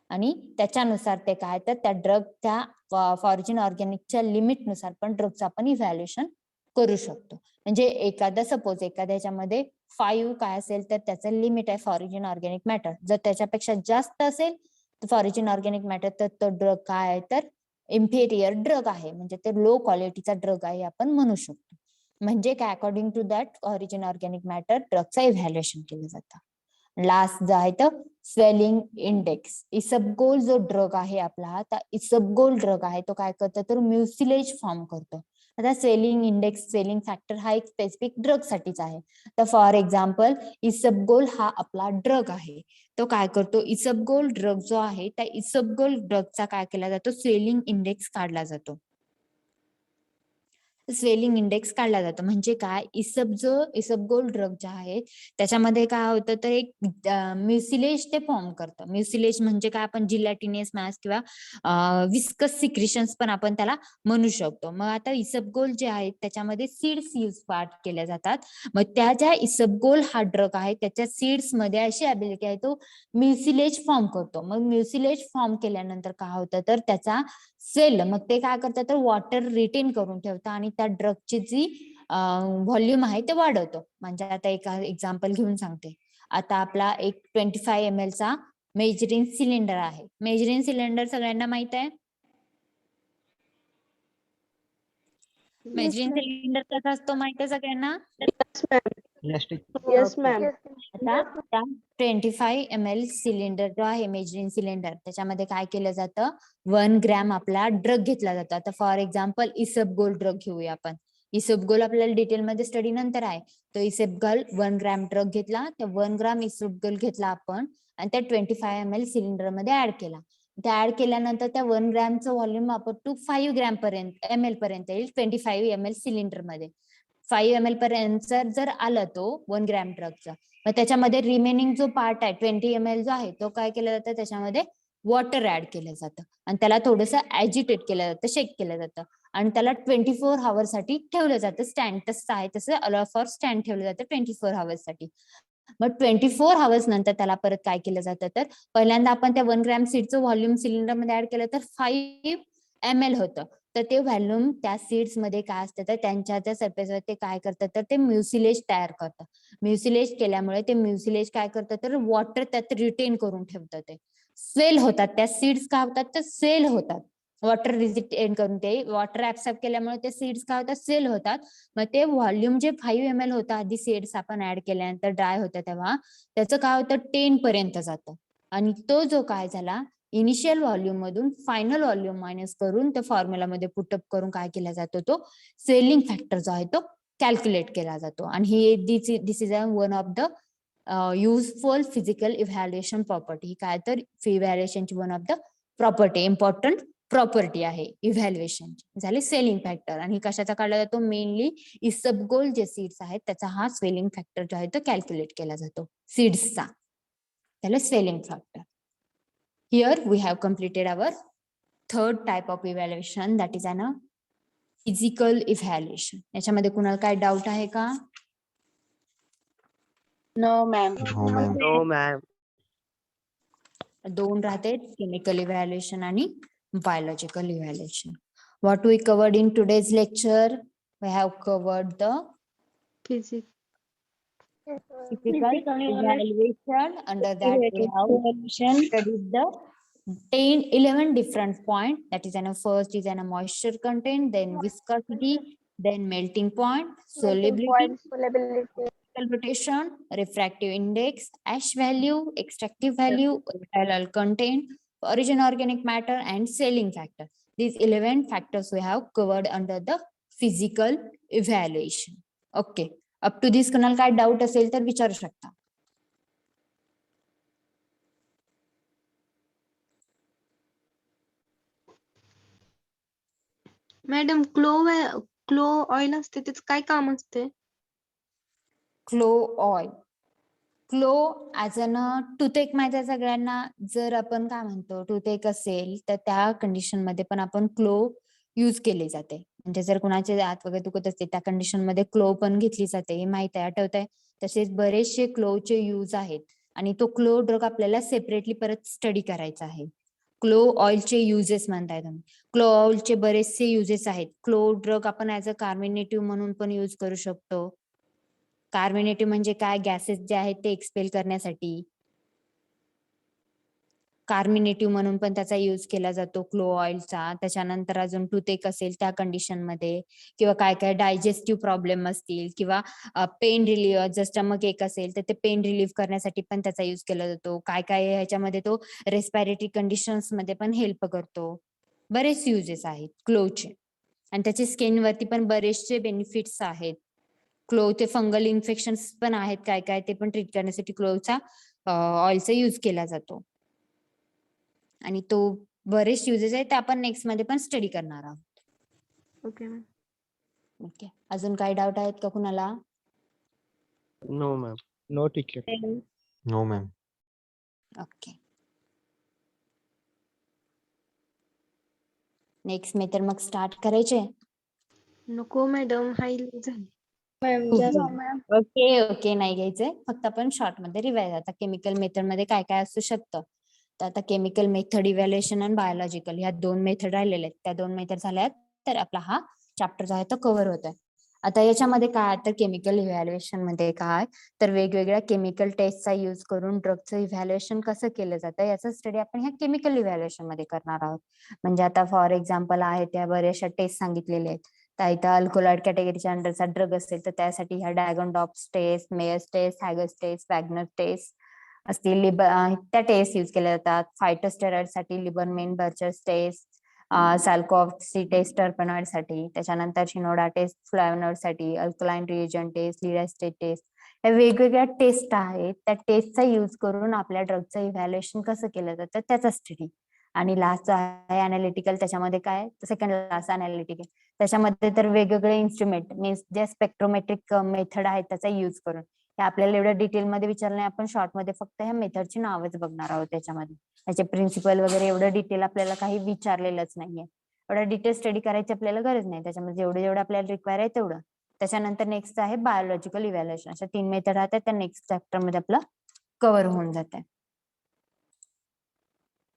आणि त्याच्यानुसार ते काय तर त्या ड्रग त्या फॉरिजिन ऑर्गॅनिकच्या लिमिटनुसार पण ड्रगचं आपण इव्हॅल्युएशन करू शकतो. म्हणजे एखादा सपोज एखाद्या ह्याच्यामध्ये 5 काय असेल तर त्याचं लिमिट आहे फॉरिजिन ऑर्गॅनिक मॅटर. जर त्याच्यापेक्षा जास्त असेल तर फॉरिजिन ऑर्गॅनिक मॅटर तर तो ड्रग काय आहे तर इन्फेरियर ड्रग आहे. म्हणजे ते लो क्वालिटीचा ड्रग आहे आपण म्हणू शकतो. म्हणजे काय? According to that foreign organic matter ड्रगचं इव्हॅल्युएशन केलं जातं. लास्ट जो आहे तर स्वेलिंग इंडेक्स. इसबगोल जो ड्रग आहे आपला, तर इसबगोल ड्रग आहे तो काय करतो तर म्युसिलेज फॉर्म करतो. आता स्वेलिंग इंडेक्स, स्वेलिंग फॅक्टर हा एक स्पेसिफिक ड्रग साठीच आहे. तर फॉर एक्झाम्पल इसबगोल हा आपला ड्रग आहे. तो काय करतो? इसबगोल ड्रग जो आहे त्या इसबगोल ड्रगचा काय केला जातो? स्वेलिंग इंडेक्स काढला जातो. स्वेलिंग इंडेक्स काढला जातो. म्हणजे काय? इसबगोल ड्रग जे आहे त्याच्यामध्ये काय होतं तर एक म्युसिलेज ते फॉर्म करतं. म्युसिलेज म्हणजे काय? आपण जिलॅटिनियस मास किंवा विस्कस सिक्रिशन्स पण आपण त्याला म्हणू शकतो. मग आता इसबगोल जे आहे त्याच्यामध्ये सीड्स यूज पार्ट केल्या जातात. मग त्या ज्या इसबगोल हा ड्रग आहे त्याच्या सीड्स मध्ये अशी ऍबिलिटी आहे तो म्युसिलेज फॉर्म करतो. मग म्युसिलेज फॉर्म केल्यानंतर काय होतं तर त्याचा सेल मग ते काय करतात तर वॉटर रिटेन करून ठेवतं आणि त्या ड्रगची जी व्हॉल्यूम आहे ते वाढवतो. म्हणजे आता एक एक्झाम्पल घेऊन सांगते. आता आपला एक 25 ml चा मेजरीन सिलेंडर आहे. मेजरीन सिलेंडर सगळ्यांना माहित आहे? मेजरीन सिलेंडर कसा असतो माहित आहे सगळ्यांना? Yes, teacher. Yes, ma'am. आता त्या 25 ml सिलेंडर जो आहे मेजरीन सिलेंडर त्याच्यामध्ये काय केलं जातं? 1 ग्रॅम आपला ड्रग घेतला जातो. आता फॉर एक्झाम्पल इसबगोल ड्रग घेऊया आपण. इसबगोल आपल्याला डिटेलमध्ये स्टडी नंतर आहे. तो इसबगोल 1 ग्रॅम ड्रग घेतला, त्या 1 ग्रॅम इसबगोल घेतला आपण आणि त्या 25 ml सिलेंडर मध्ये ऍड केला. त्या ऍड केल्यानंतर त्या 1 ग्रॅमचं व्हॉल्यूम आपण 5 ग्रॅम पर्यंत ml पर्यंत येईल 25 ml सिलेंडर मध्ये. 5 ml पर्यंत जर आला तो 1 ग्रॅम ड्रगचा, मग त्याच्यामध्ये रिमेनिंग जो पार्ट आहे 20 ml जो आहे तो काय केला जातं त्याच्यामध्ये वॉटर ऍड केलं जातं आणि त्याला थोडंसं ऍजिटेट केलं जातं, शेक केलं जातं आणि त्याला 24 hours साठी ठेवलं जातं. स्टँड तसं आहे तसं अलाउ फॉर स्टँड ठेवलं जातं 24 hours साठी. मग 24 hours नंतर त्याला परत काय केलं जातं, तर पहिल्यांदा आपण त्या 1 gram सीडचं व्हॉल्यूम सिलेंडर मध्ये ऍड केलं तर 5 ml होतं. तर ते व्हॉल्यूम त्या सीड्स मध्ये काय असतं, तर त्यांच्या त्या सरफेसवर ते काय करतात, तर ते म्युसिलेज तयार करतं. म्युसिलेज केल्यामुळे ते म्युसिलेज काय करतं, तर वॉटर त्यात रिटेन करून ठेवतं. ते सेल होतात, त्या सीड्स काय होतात, तर सेल होतात. वॉटर रिटेन करून ते वॉटर ऍब्सॉर्ब केल्यामुळे ते सीड्स काय होतात, सेल होतात. मग ते व्हॉल्यूम जे 5 ml होतं आधी सीड्स आपण ऍड केल्यानंतर ड्राय होतं तेव्हा, त्याचं काय होतं 10 पर्यंत जातं. आणि तो जो काय झाला इनिशियल व्हॉल्यूम मधून फायनल व्हॉल्यूम मायनस करून त्या फॉर्म्युलामध्ये पुटअप करून काय केला जातो, तो सेलिंग फॅक्टर जो आहे तो कॅल्क्युलेट केला जातो. आणि ही this is one of the useful physical evaluation property. काय तर इव्हॅल्युएशनची one of the property, important property आहे इव्हॅल्युएशनची. झाली सेलिंग फॅक्टर. आणि कशाचा काढला जातो, मेनली इसबगोल जे सीड्स आहेत त्याचा हा स्वेलिंग फॅक्टर जो आहे तो कॅल्क्युलेट केला जातो सीड्सचा, त्याला swelling factor. Here we have completed our third type of evaluation, that is an physical evaluation. याच्यामध्ये कुणाला काय डाऊट आहे का? No, ma'am. No, ma'am. No, ma'am. दोन राहते, केमिकल इव्हॅल्युएशन आणि biological evaluation. What we covered in today's lecture, we have covered the Physics. physical evaluation. Under that we have studied the 11 different point. That is, first is a moisture content, then viscosity, then melting point, solubility, rotation, refractive index, ash value, extractive value, volatile content, origin organic matter, and sealing factor. These 11 factors we have covered under the physical evaluation. Okay. Up to this कोणाला काय डाऊट असेल तर विचारू शकता. मॅडम क्लो ऑइल असते त्याचं काय काम असते? Clove oil, clove as an toothache माहिती आहे सगळ्यांना. जर आपण काय म्हणतो टूथेक असेल तर त्या कंडिशन मध्ये पण आपण क्लो यूज केले जाते. म्हणजे जर कुणाचे दात वगैरे दुखत असते त्या कंडिशन मध्ये क्लो पण घेतली जाते, हे माहित आहे, आठवत आहे. तसेच बरेचसे क्लोचे यूज आहेत आणि तो क्लो ड्रग आपल्याला सेपरेटली परत स्टडी करायचा आहे. क्लो ऑइलचे युजेस म्हणताय तुम्ही. क्लो ऑइलचे बरेचसे युजेस आहेत. क्लो ड्रग आपण ऍज अ कार्मिनेटिव्ह म्हणून पण यूज करू शकतो. कार्मिनेटिव्ह म्हणजे काय, गॅसेस जे आहेत ते एक्सपेल करण्यासाठी कार्मिनेटिव्ह म्हणून पण त्याचा युज केला जातो क्लो ऑइलचा. त्याच्यानंतर अजून टूथेक असेल त्या कंडिशन मध्ये, किंवा काय काय डायजेस्टिव्ह प्रॉब्लेम असतील, किंवा पेन रिलीफ, जर स्टमक एक असेल तर ते पेन रिलीफ करण्यासाठी पण त्याचा युज केला जातो. काय काय ह्याच्यामध्ये तो रेस्पिरेटरी कंडिशन्स मध्ये पण हेल्प करतो. बरेच युजेस आहेत क्लोचे आणि त्याचे स्किन वरती पण बरेचसे बेनिफिट्स आहेत. क्लोचे फंगल इन्फेक्शन्स पण आहेत काय काय, ते पण ट्रीट करण्यासाठी क्लोचा ऑइलचा युज केला जातो. आणि तो बरेच युजेस आहेत ते आपण नेक्स्ट मध्ये पण स्टडी करणार आहोत. Okay ma'am. ओके, अजून काही डाऊट आहेत का कुणाला? No, ma'am. No teacher. No, ma'am. Okay, next method मग स्टार्ट करायचे. नको मॅडम, हाय झाली. ओके ओके, नाही घ्यायचंय, फक्त आपण शॉर्ट मध्ये रिवाइज. आता केमिकल मेथड मध्ये काय काय असू शकतं, तर आता केमिकल मेथड इव्हॅल्युएशन आणि बायोलॉजिकल ह्या दोन मेथड राहिलेल्या आहेत. त्या दोन मेथड झाल्यात तर आपला हा चॅप्टर जो आहे तो कव्हर होत आहे. आता याच्यामध्ये काय, तर केमिकल इव्हॅल्युएशन मध्ये काय, तर वेगवेगळ्या केमिकल टेस्टचा युज करून ड्रगचं इव्हॅल्युएशन कसं केलं जातं याचा स्टडी आपण ह्या केमिकल इव्हॅल्युएशन मध्ये करणार आहोत. म्हणजे आता फॉर एक्झाम्पल आहे त्या बऱ्याचशा टेस्ट सांगितलेल्या आहेत. तर इथं अल्कोलॉइड कॅटेगरीच्या अंडरचा ड्रग असेल तर त्यासाठी ह्या डायगोनडॉप्स test, Mayer's test, Hager's test, Wagner test असतील, त्या टेस्ट युज केल्या जातात. फायटोस्टेरॉइड साठी लिबरमेन बर्चर्स टेस्ट, सॅल्कॉक्सी टेस्ट टर्पेनॉइड साठी, त्याच्यानंतर शिनोडा टेस्ट फ्लॅवनॉइड साठी, अल्कलाइन रिएजंट टेस्ट, लिडास्टेट टेस्ट, या वेगवेगळ्या टेस्ट आहेत. त्या टेस्टचा युज करून आपल्या ड्रगचं इव्हॅल्युएशन कसं केलं जातं त्याचा स्टडी. आणि लास्ट आहे अनालिटिकल, त्याच्यामध्ये काय, सेकंड लास्ट अनालिटिकल, त्याच्यामध्ये तर वेगवेगळे इन्स्ट्रुमेंट मीन्स जे स्पेक्ट्रोमेट्रिक मेथड आहेत त्याचा युज करून हे आपल्याला एवढं डिटेलमध्ये विचारलं नाही, आपण शॉर्टमध्ये फक्त ह्या मेथडची नावच बघणार आहोत त्याच्यामध्ये. त्याचे प्रिन्सिपल वगैरे एवढं डिटेल आपल्याला काही विचारलेलंच नाहीये. एवढं डिटेल स्टडी करायची आपल्याला गरज नाही. त्याच्यामध्ये जेवढं आपल्याला रिक्वायर आहे तेवढं. त्याच्यानंतर नेक्स्ट आहे बायोलॉजिकल इव्हॅल्युएशन. अशा 3 मेथड राहतात, त्या नेक्स्ट चॅप्टर मध्ये आपलं कव्हर होऊन जाते.